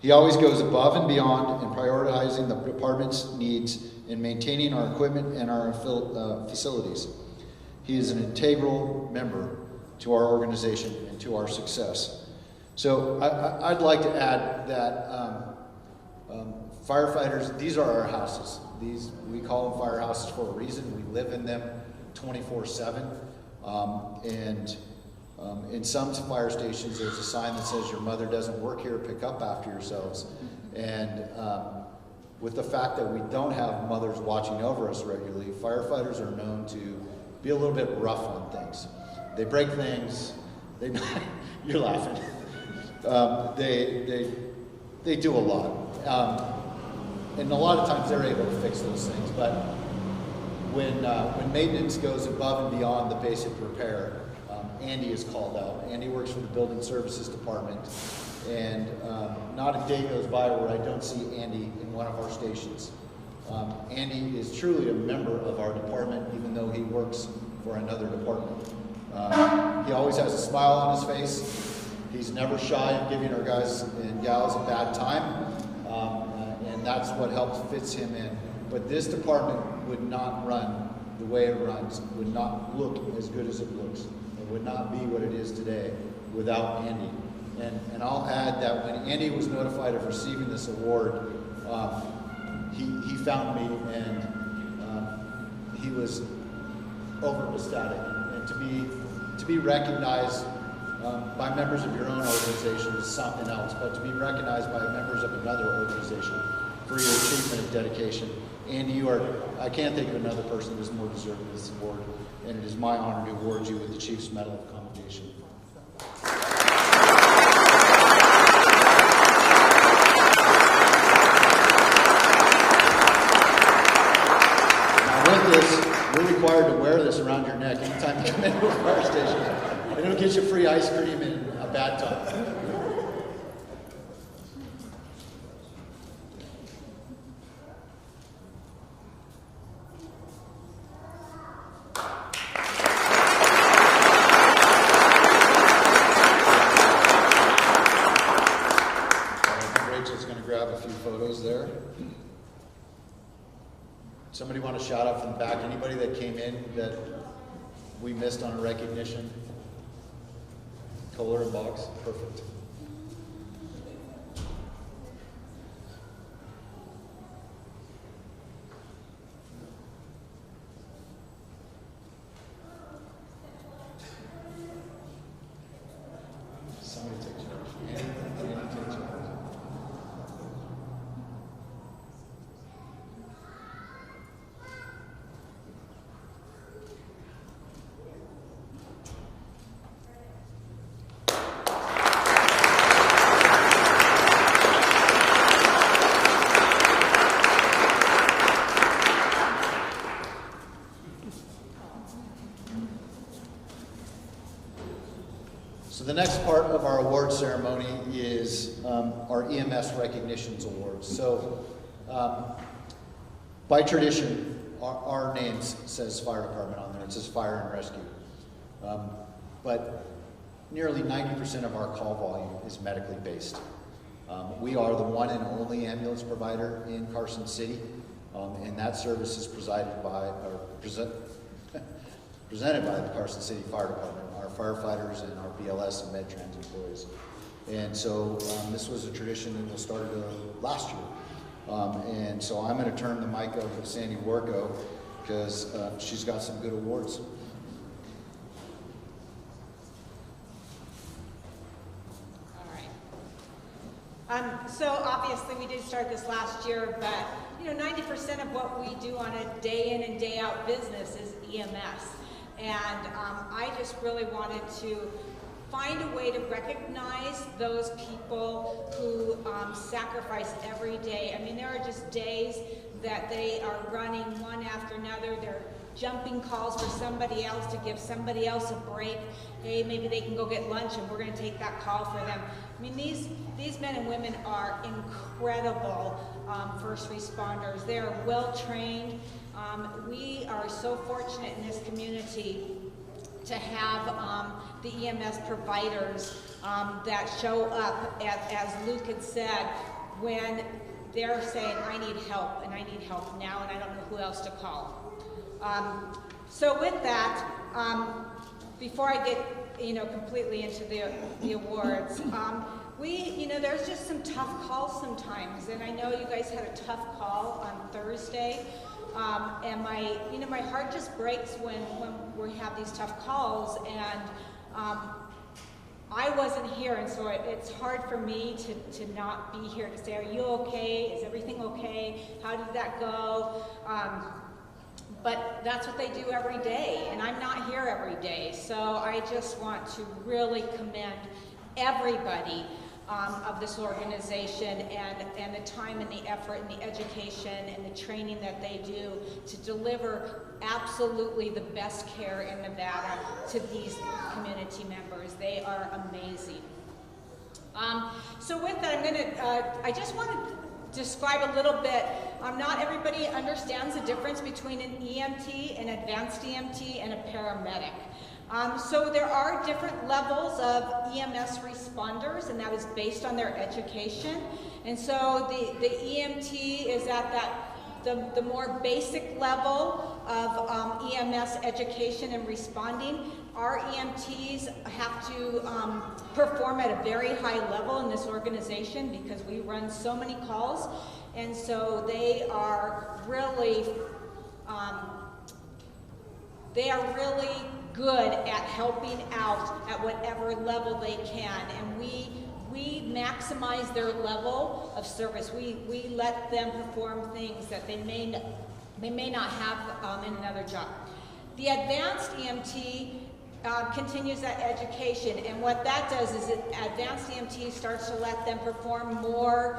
He always goes above and beyond in prioritizing the department's needs in maintaining our equipment and our facilities. He is an integral member to our organization and to our success. So I'd like to add that firefighters, these are our houses. We call them firehouses for a reason. We live in them 24/7. And In some fire stations, there's a sign that says, "Your mother doesn't work here, pick up after yourselves." And with the fact that we don't have mothers watching over us regularly, firefighters are known to be a little bit rough on things. They break things. You're laughing. They do a lot. And a lot of times they're able to fix those things. But when maintenance goes above and beyond the basic repair, Andy is called out. Andy works for the Building Services Department, and not a day goes by where I don't see Andy in one of our stations. Andy is truly a member of our department, even though he works for another department. He always has a smile on his face. He's never shy of giving our guys and gals a bad time, and that's what helps fits him in. But this department would not run the way it runs, would not look as good as it looks. It would not be what it is today without Andy. And I'll add that when Andy was notified of receiving this award, he found me, and he was over ecstatic. And to be recognized by members of your own organization is something else, but to be recognized by members of another organization for your achievement and dedication. Andy, I can't think of another person who is more deserving of this award, and it is my honor to award you with the Chief's Medal of Commendation. Now with this, you're required to wear this around your neck anytime you come into a fire station, and it'll get you free ice cream and a bad time. There. Somebody want to shout out from the back? Anybody that came in that we missed on a recognition? Color and box, perfect. Somebody take charge. Andy take charge. So the next part of our award ceremony is our EMS Recognitions Awards. So by tradition, our name says fire department on there. It says fire and rescue. But nearly 90% of our call volume is medically based. We are the one and only ambulance provider in Carson City, and that service is presented by the Carson City Fire Department, our firefighters and our BLS and MedTrans employees. And so this was a tradition that started last year. And so I'm going to turn the mic over to Sandy Warko because she's got some good awards. So obviously we did start this last year, but 90% of what we do on a day in and day out business is EMS. And I just really wanted to find a way to recognize those people who sacrifice every day. I mean, there are just days that they are running one after another. They're jumping calls for somebody else to give somebody else a break. Hey, maybe they can go get lunch and we're going to take that call for them. I mean, these men and women are incredible first responders. They are well trained. We are so fortunate in this community to have the EMS providers that show up, as Luke had said, when they're saying, I need help, and I need help now, and I don't know who else to call. So with that, before I get completely into the awards, there's just some tough calls sometimes, and I know you guys had a tough call on Thursday. And my heart just breaks when we have these tough calls, and I wasn't here, and so it's hard for me to not be here to say, are you okay? Is everything okay? How did that go? But that's what they do every day, and I'm not here every day. So I just want to really commend everybody of this organization and the time and the effort and the education and the training that they do to deliver absolutely the best care in Nevada to these community members. They are amazing. So with that, I just want to describe a little bit. Not everybody understands the difference between an EMT, an advanced EMT, and a paramedic. So there are different levels of EMS responders, and that is based on their education. And so the EMT is at the more basic level of EMS education and responding. Our EMTs have to perform at a very high level in this organization because we run so many calls, and so they are really good at helping out at whatever level they can, and we maximize their level of service. We let them perform things that they may not have in another job. The advanced EMT continues that education, and what that does is advanced EMT starts to let them perform more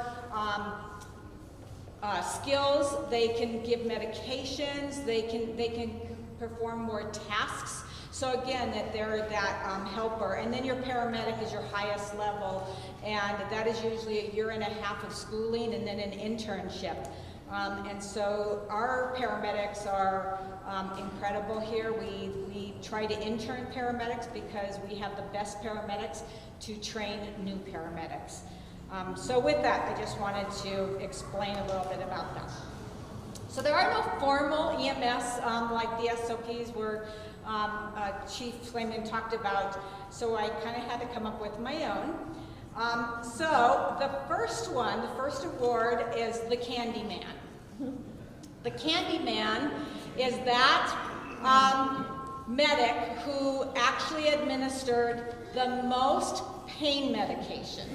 skills. They can give medications. They can perform more tasks. So again, that they're that helper. And then your paramedic is your highest level, and that is usually a year and a half of schooling and then an internship. And so our paramedics are incredible here. We try to intern paramedics because we have the best paramedics to train new paramedics. So with that, I just wanted to explain a little bit about that. So there are no formal EMS like the SOPs were Chief Flamin talked about, so I kind of had to come up with my own. So the first award is the Candyman. The Candyman is that medic who actually administered the most pain medication.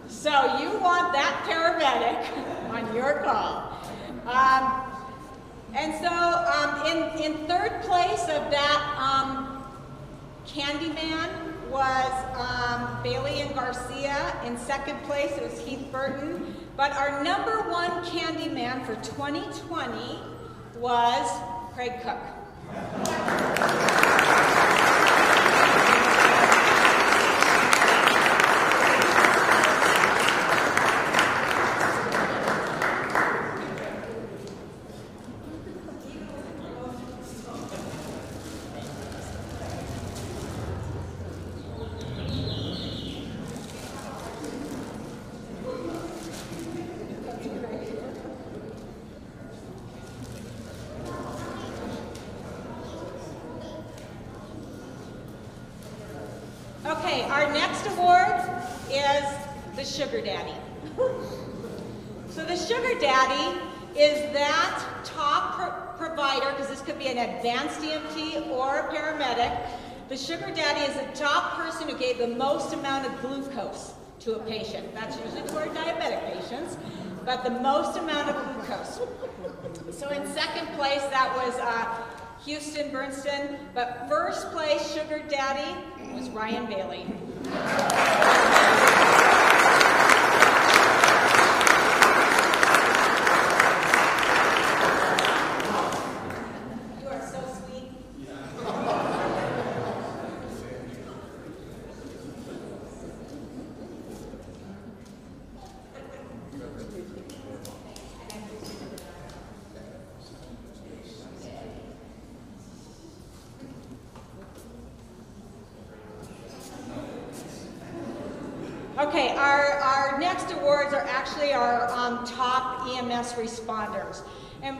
So you want that paramedic on your call. And so in third place of that Candyman was Bailey and Garcia. In second place, it was Heath Burton. But our number one Candyman for 2020 was Craig Cook. Okay, our next award is the Sugar Daddy. So the Sugar Daddy is that top provider, because this could be an advanced EMT or a paramedic. The Sugar Daddy is the top person who gave the most amount of glucose to a patient. That's usually to our diabetic patients, but the most amount of glucose. So in second place, that was Houston Bernston, but first place Sugar Daddy was Ryan Bailey. You are so sweet. Okay, our next awards are actually our top EMS responders. And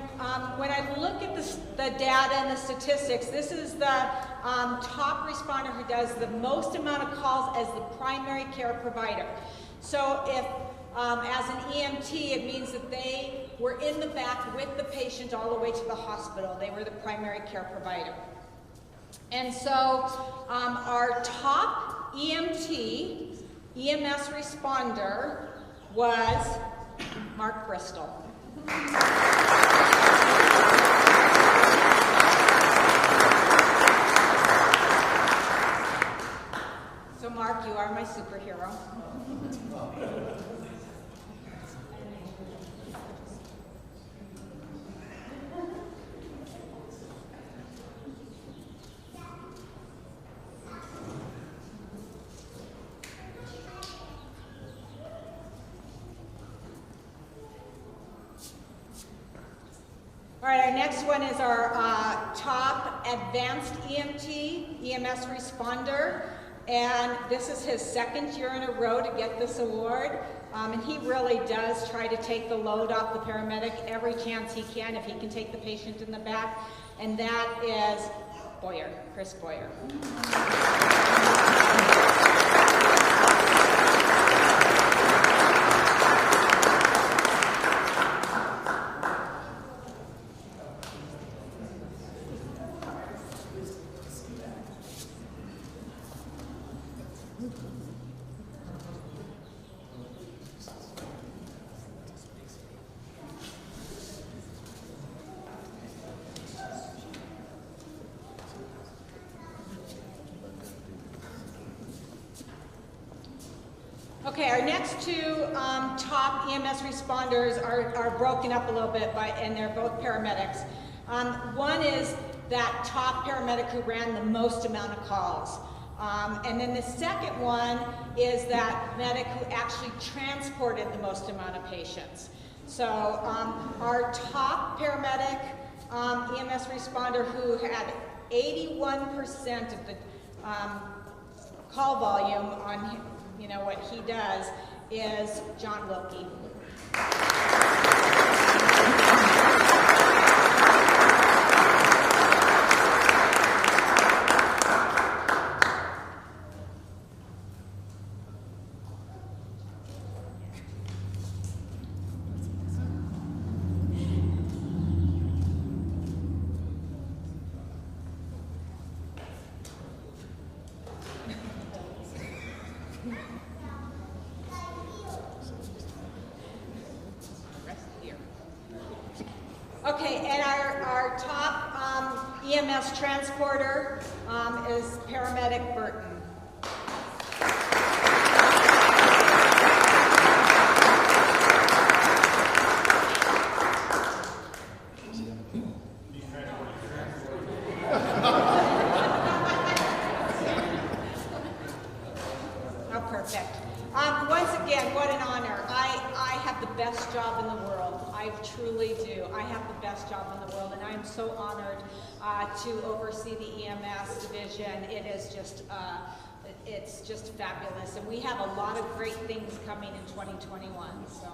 when I look at the data and the statistics, this is the top responder who does the most amount of calls as the primary care provider. So if As an EMT, it means that they were in the back with the patient all the way to the hospital. They were the primary care provider. And so our top EMT, EMS responder, was Mark Bristol. So Mark, you are my superhero. All right, our next one is our top advanced EMT, EMS responder, and this is his second year in a row to get this award, and he really does try to take the load off the paramedic every chance he can, if he can take the patient in the back, and that is Boyer, Chris Boyer. Okay, our next two top EMS responders are broken up a little bit, and they're both paramedics. One is that top paramedic who ran the most amount of calls. And then the second one is that medic who actually transported the most amount of patients. So our top paramedic EMS responder who had 81% of the call volume on what he does is John Wilkie. Okay, and our top EMS transporter is paramedic Burton. Oh, perfect. Once again, what an honor. I have the best job in the world. I truly do. I have the best job in the world, and I am so honored to oversee the EMS division. It is just, it's just fabulous, and we have a lot of great things coming in 2021. So.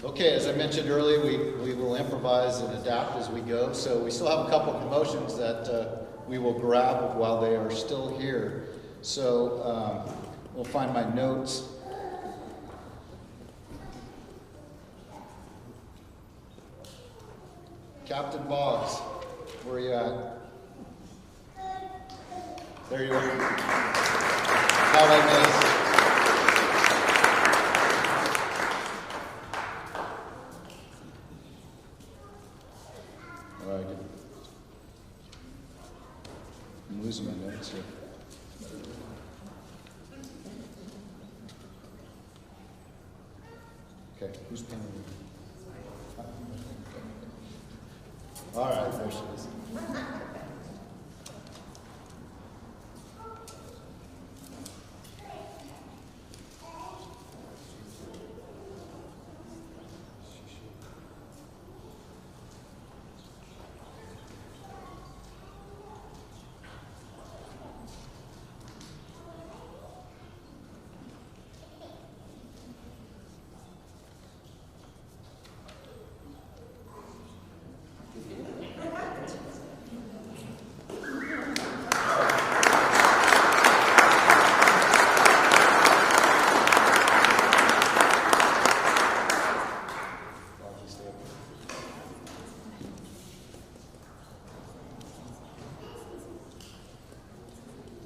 Okay, as I mentioned earlier, we will improvise and adapt as we go. So we still have a couple of promotions that we will grab while they are still here. So we'll find my notes. Captain Boggs, where are you at? There you are. How I missed. All right, good. I'm losing my notes here. Okay, who's paying me? All right, there she is.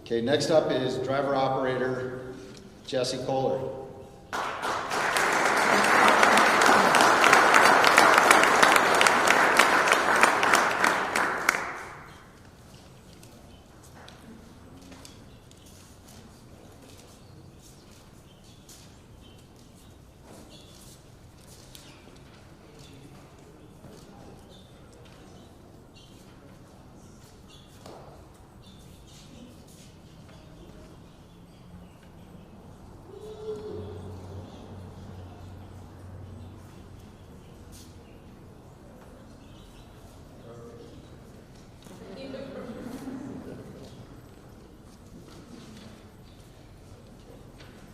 Okay, next up is driver operator Jesse Kohler.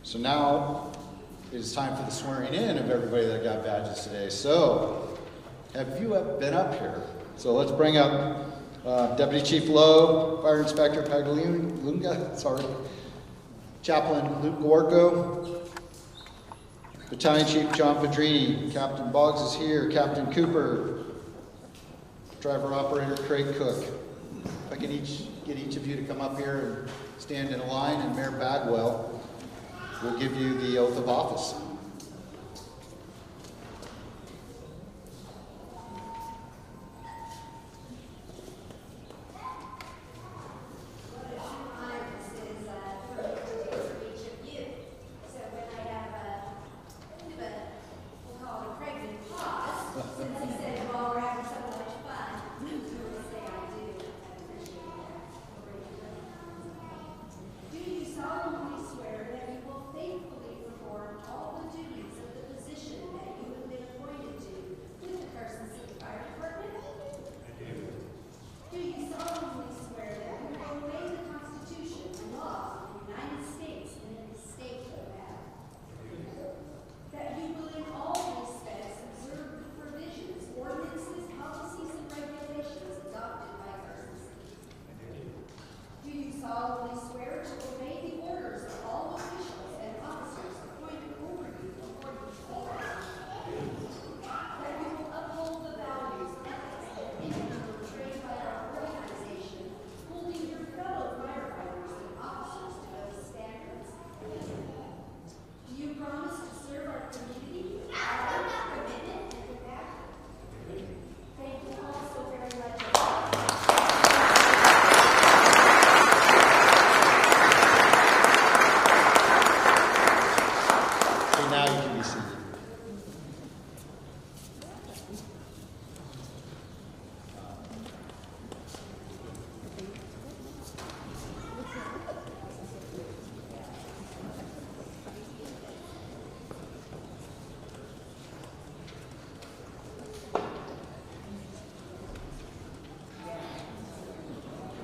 So now it is time for the swearing in of everybody that got badges today. So, have you been up here? So let's bring up Deputy Chief Lowe, Fire Inspector Pagalunga, Chaplain Luke Gorko, Battalion Chief John Pedrini, Captain Boggs is here, Captain Cooper, Driver Operator Craig Cook. If I can get each of you to come up here and stand in a line, and Mayor Bagwell will give you the oath of office.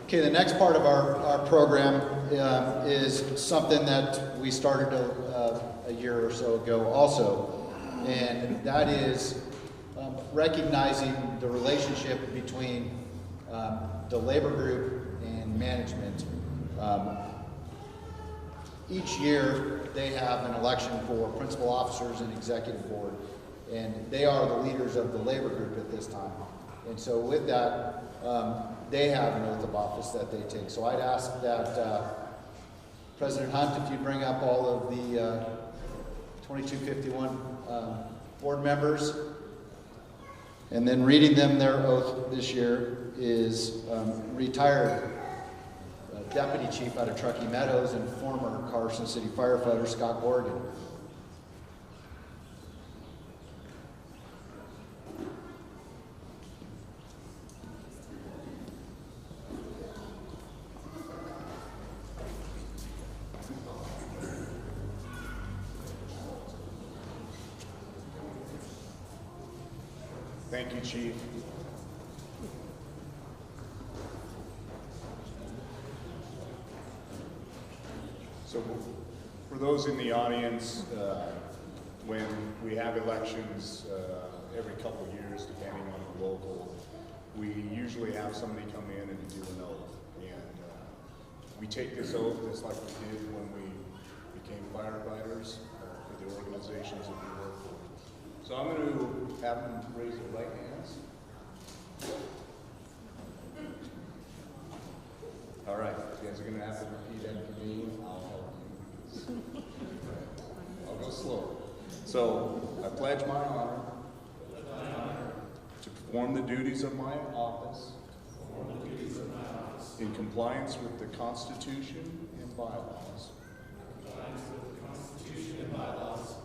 Okay, the next part of our program is something that we started a year or so ago also, and that is recognizing the relationship between the labor group and management. Each year they have an election for principal officers and executive board, and they are the leaders of the labor group at this time. And so with that, they have an oath of office that they take. So I'd ask that President Hunt, if you bring up all of the 2251 board members, and then reading them their oath this year is retired Deputy Chief out of Truckee Meadows and former Carson City firefighter Scott Gorgon. Thank you, Chief. So for those in the audience, when we have elections every couple of years, depending on the local, we usually have somebody come in and do an oath. And we take this oath just like we did when we became firefighters for the organizations that we work for. So I'm going to have them raise their right hands. All right, you guys are going to have to repeat after me. I'll help you. I'll go slow. So, I pledge my honor to perform the duties of my office in compliance with the Constitution and bylaws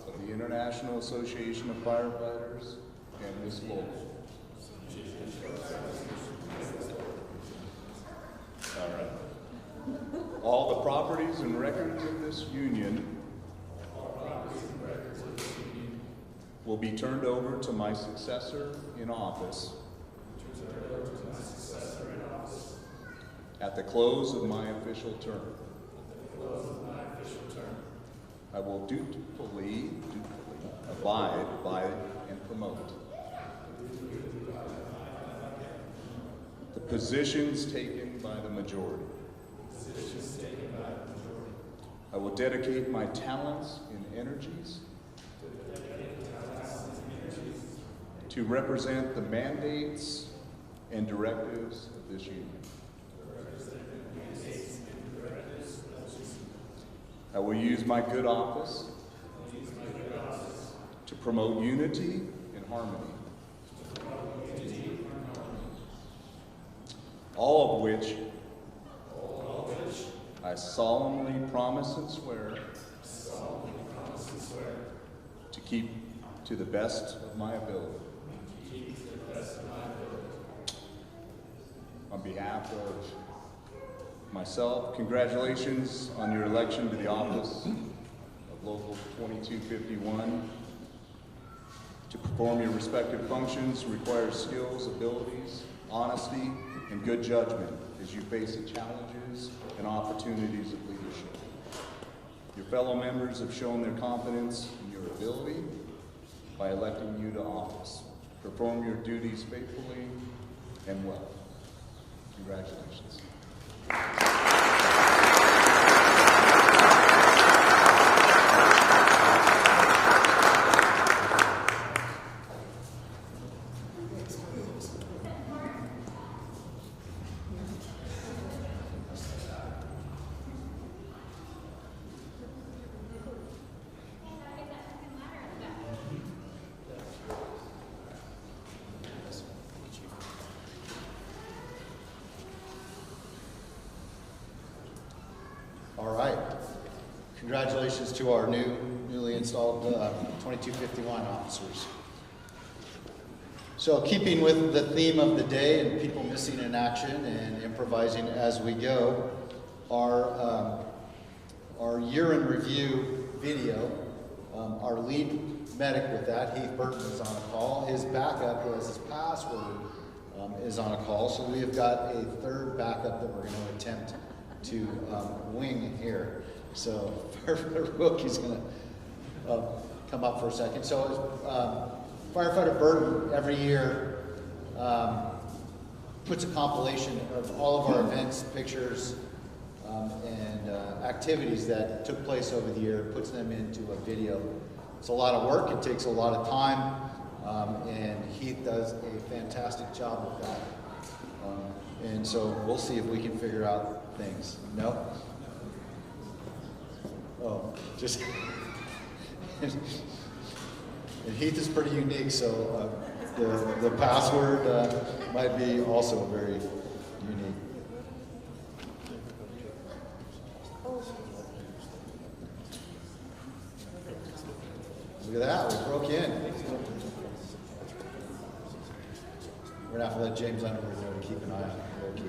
of the International Association of Firefighters and this local. All right. All the properties and records of this union will be turned over to my successor in office at the close of my official term. I will dutifully abide by and promote the positions taken by the majority. I will dedicate my talents and energies to represent the mandates and directives of this union. I will use my good office to promote unity and harmony, all of which I solemnly promise and swear to keep to the best of my ability. On behalf of myself, congratulations on your election to the office of Local 2251. To perform your respective functions requires skills, abilities, honesty, and good judgment as you face the challenges and opportunities of leadership. Your fellow members have shown their confidence in your ability by electing you to office. Perform your duties faithfully and well. Congratulations. All right. Congratulations to our newly installed 2251 officers. So keeping with the theme of the day and people missing in action and improvising as we go, our year in review video, our lead medic with that, Heath Burton, is on a call. His backup, who has his password, is on a call. So we have got a third backup that we're going to attempt to wing here. So Rookie's going to come up for a second. So Firefighter Burton every year puts a compilation of all of our events, pictures, and activities that took place over the year, puts them into a video. It's a lot of work, it takes a lot of time, and Heath does a fantastic job with that. And so we'll see if we can figure out things. No? Oh, just... And Heath is pretty unique, so the password might be also very unique. Look at that, we broke in. We're gonna have to let James Underwood know to keep an eye on Loki.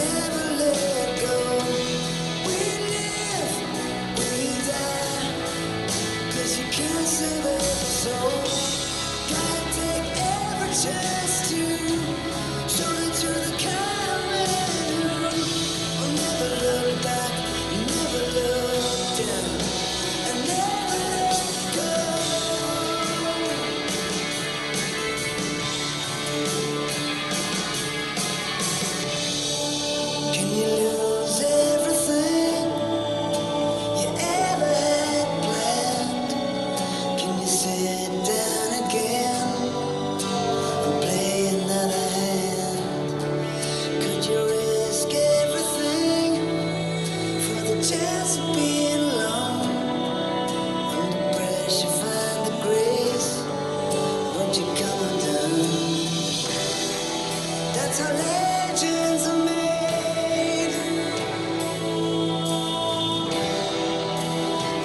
never let go. We live, we die, 'cause you can't save every soul. Gotta take every chance to show it to the camera. I'll never look back, never look down, and never let go. Can you lose everything you ever had planned? Can you sit down again and play another hand? Could you risk everything for the chance of being alone? Under pressure, find the grace. Won't you come undone? That's how legends are made.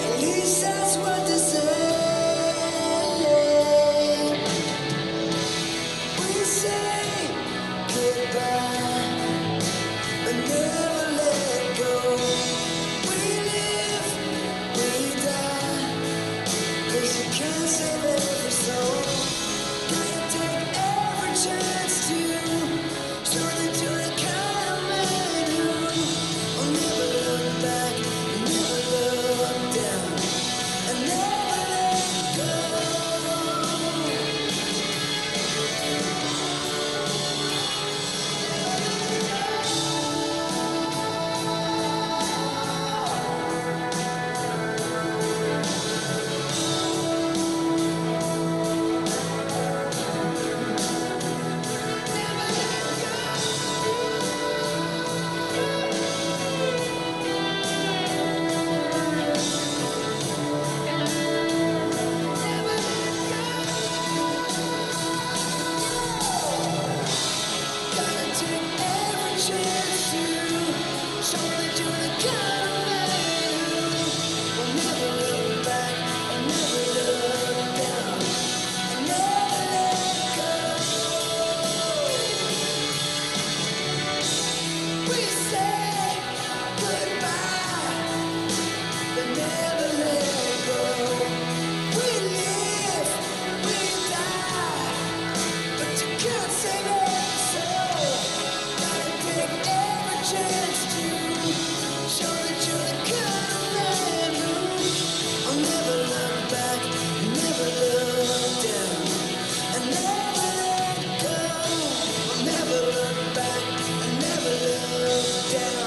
At least that's what they say. We say goodbye, but never let go. We live, we die, 'cause you can't save every soul. Gotta take every chance to show that you're the kind of man who will never look back, never look down, and never let go. Gotta take every chance to show that you're the kind of man who will never look back and never look down and never let go. We say goodbye, but never let go. We live, we die, but you can't save every soul. Gotta take every chance to show that you're the kind of man who will never look back, never look down, and never let go. Will never look back and never look down.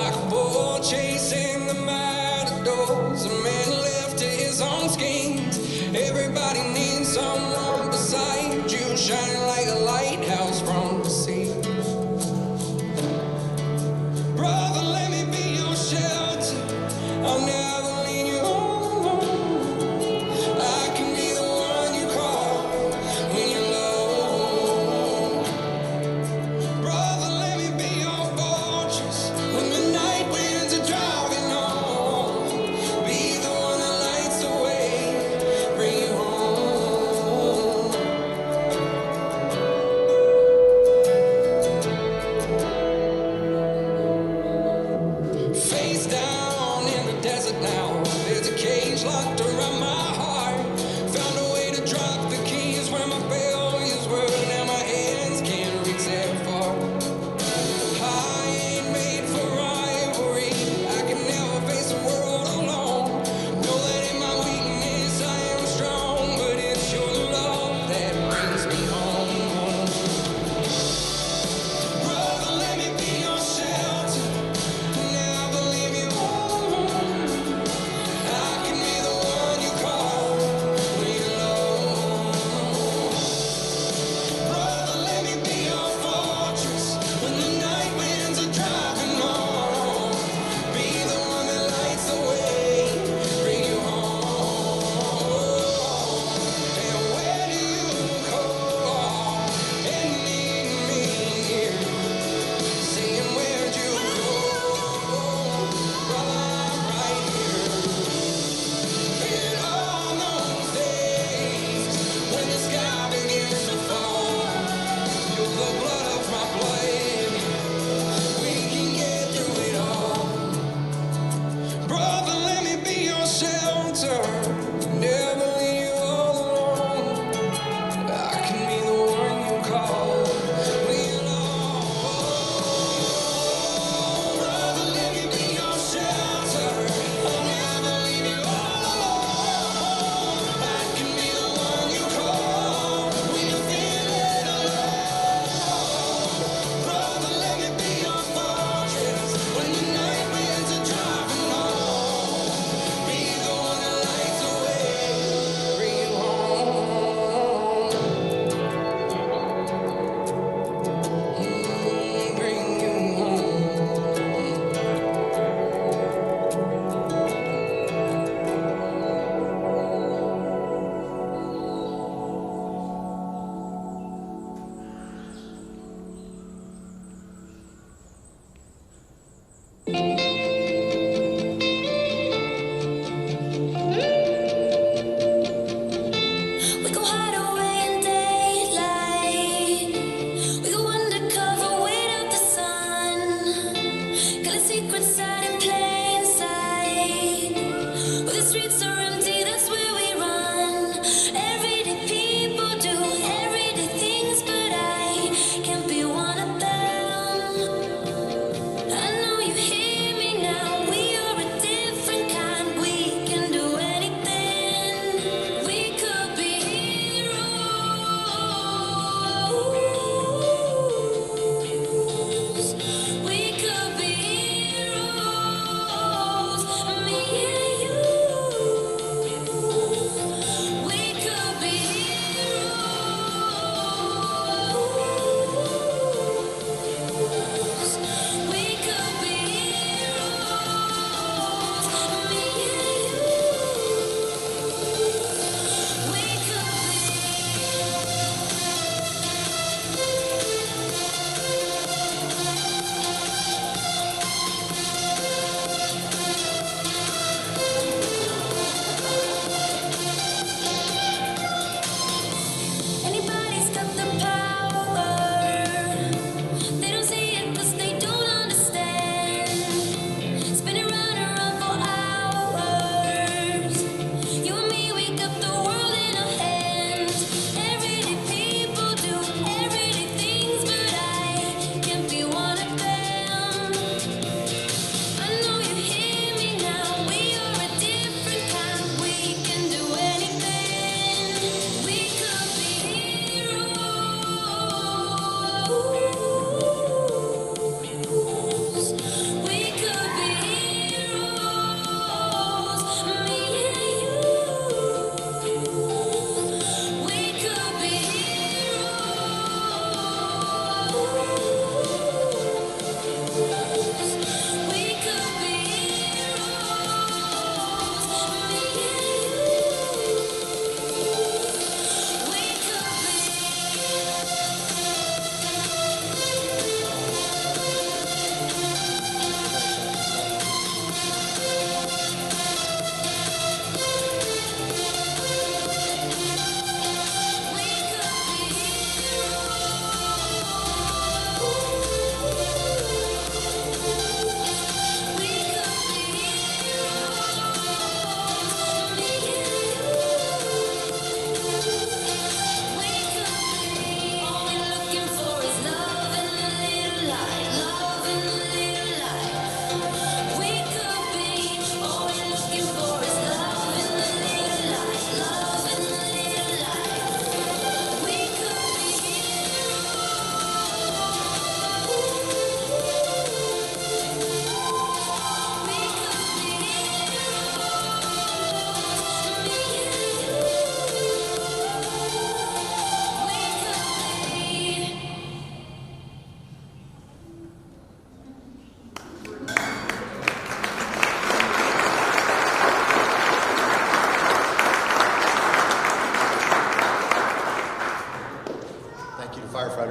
like a bull chasing the matadors. A man left to his own schemes. Everybody needs someone beside you, shining like a lighthouse from the sea. Brother, let me be your shelter. I'll never leave you alone. I can be the one you call when you're low. Brother, let me be your fortress when the night winds are driving on. Be the one that lights the way, bring you home.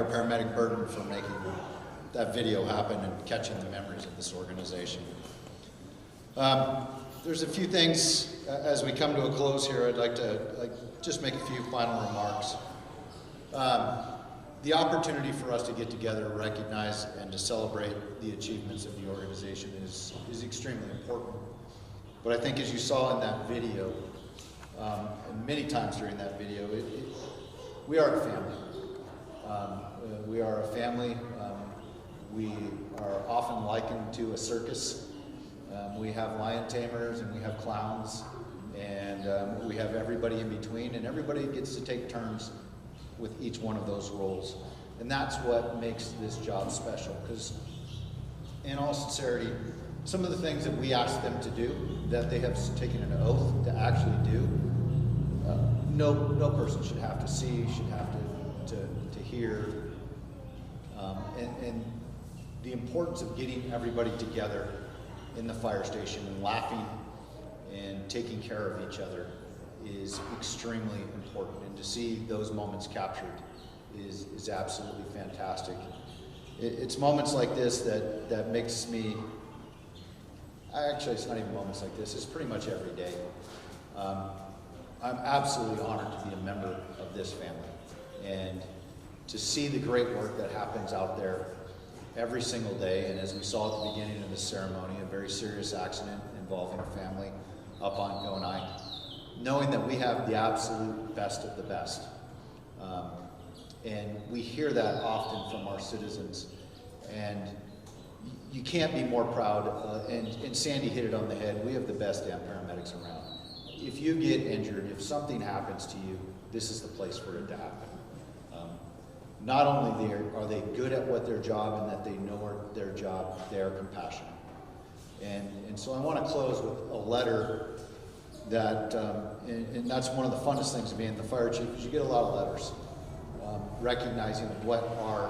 paramedic Burton for making that video happen and catching the memories of this organization. There's a few things as we come to a close here. I'd like to just make a few final remarks. The opportunity for us to get together, recognize, and to celebrate the achievements of the organization is extremely important. But I think as you saw in that video, and many times during that video, we are a family. We are a family. We are often likened to a circus. We have lion tamers and we have clowns, and we have everybody in between, and everybody gets to take turns with each one of those roles. And that's what makes this job special, because in all sincerity, some of the things that we ask them to do, that they have taken an oath to actually do, no person should have to see, should have to hear. And the importance of getting everybody together in the fire station and laughing and taking care of each other is extremely important. And to see those moments captured is absolutely fantastic. It's moments like this that makes me, actually it's not even moments like this, it's pretty much every day. I'm absolutely honored to be a member of this family, and to see the great work that happens out there every single day. And as we saw at the beginning of the ceremony, a very serious accident involving a family up on Gonai, knowing that we have the absolute best of the best. And we hear that often from our citizens, and you can't be more proud. And Sandy hit it on the head. We have the best damn paramedics around. If you get injured, if something happens to you, this is the place for it to happen. Not only are they good at what their job and that they know their job, they are compassionate. And so I want to close with a letter that, and that's one of the funnest things of being the fire chief, is you get a lot of letters recognizing what our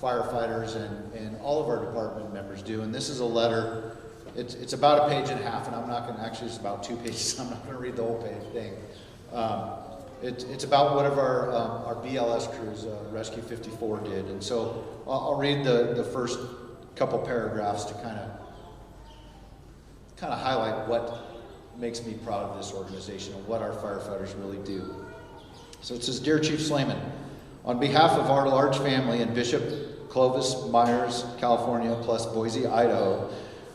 firefighters and all of our department members do. And this is a letter, it's about a page and a half, and I'm not going to, actually it's about 2 pages, I'm not going to read the whole page thing. It's about what our BLS crews, Rescue 54, did. And so I'll read the first couple paragraphs to kind of highlight what makes me proud of this organization and what our firefighters really do. So it says, Dear Chief Slayman, on behalf of our large family in Bishop, Clovis, Myers, California, plus Boise, Idaho,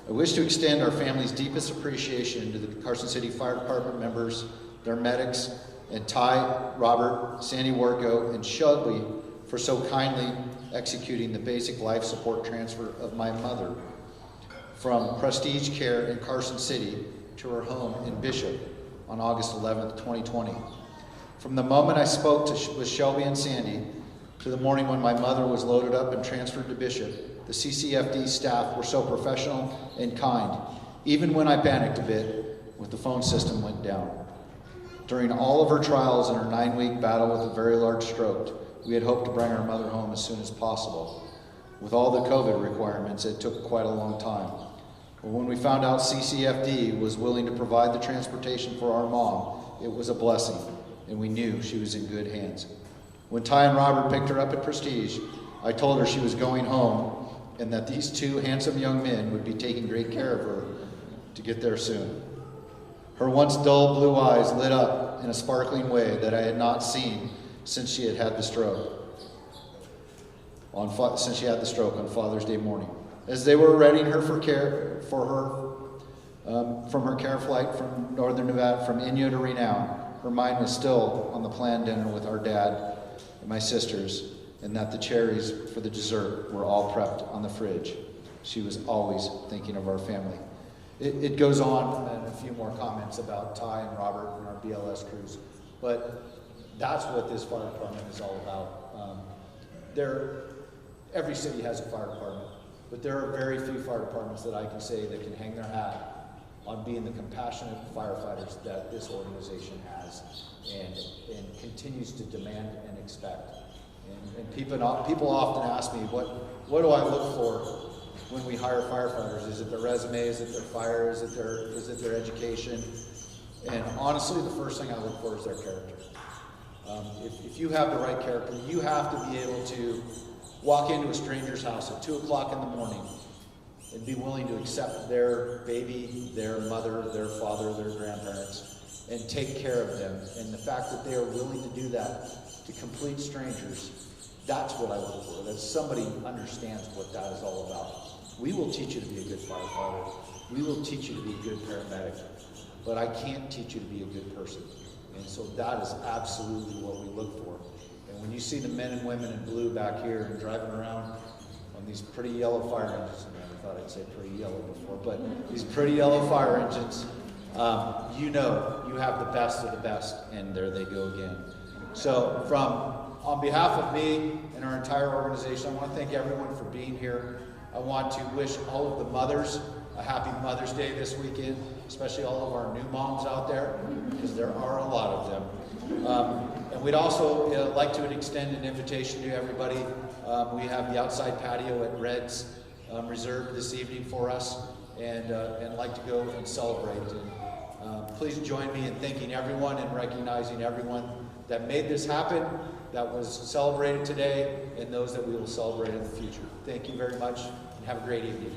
I wish to extend our family's deepest appreciation to the Carson City Fire Department members, their medics, and Ty, Robert, Sandy Warko, and Shelby for so kindly executing the basic life support transfer of my mother from Prestige Care in Carson City to her home in Bishop on August 11th, 2020. From the moment I spoke with Shelby and Sandy to the morning when my mother was loaded up and transferred to Bishop, the CCFD staff were so professional and kind, even when I panicked a bit when the phone system went down. During all of her trials in her 9-week battle with a very large stroke, we had hoped to bring our mother home as soon as possible. With all the COVID requirements, it took quite a long time. But when we found out CCFD was willing to provide the transportation for our mom, it was a blessing, and we knew she was in good hands. When Ty and Robert picked her up at Prestige, I told her she was going home and that these two handsome young men would be taking great care of her to get there soon. Her once dull blue eyes lit up in a sparkling way that I had not seen since she had the stroke on Father's Day morning. As they were readying her from her care flight from Northern Nevada, from Inyo to Renown, her mind was still on the planned dinner with our dad and my sisters, and that the cherries for the dessert were all prepped on the fridge. She was always thinking of our family. It goes on, and a few more comments about Ty and Robert and our BLS crews, but that's what this fire department is all about. Every city has a fire department, but there are very few fire departments that I can say that can hang their hat on being the compassionate firefighters that this organization has and continues to demand and expect. And people often ask me, what do I look for when we hire firefighters? Is it their resume? Is it their fire? Is it their education? And honestly, the first thing I look for is their character. If you have the right character, you have to be able to walk into a stranger's house at 2 o'clock in the morning and be willing to accept their baby, their mother, their father, their grandparents, and take care of them. And the fact that they are willing to do that to complete strangers, that's what I look for. That somebody understands what that is all about. We will teach you to be a good firefighter. We will teach you to be a good paramedic. But I can't teach you to be a good person. And so that is absolutely what we look for. And when you see the men and women in blue back here and driving around on these pretty yellow fire engines, I thought I'd say pretty yellow before, but these pretty yellow fire engines, you know you have the best of the best, and there they go again. So on behalf of me and our entire organization, I want to thank everyone for being here. I want to wish all of the mothers a happy Mother's Day this weekend, especially all of our new moms out there, because there are a lot of them. And we'd also like to extend an invitation to everybody. We have the outside patio at Red's reserved this evening for us, and like to go and celebrate. And please join me in thanking everyone and recognizing everyone that made this happen, that was celebrated today, and those that we will celebrate in the future. Thank you very much, and have a great evening.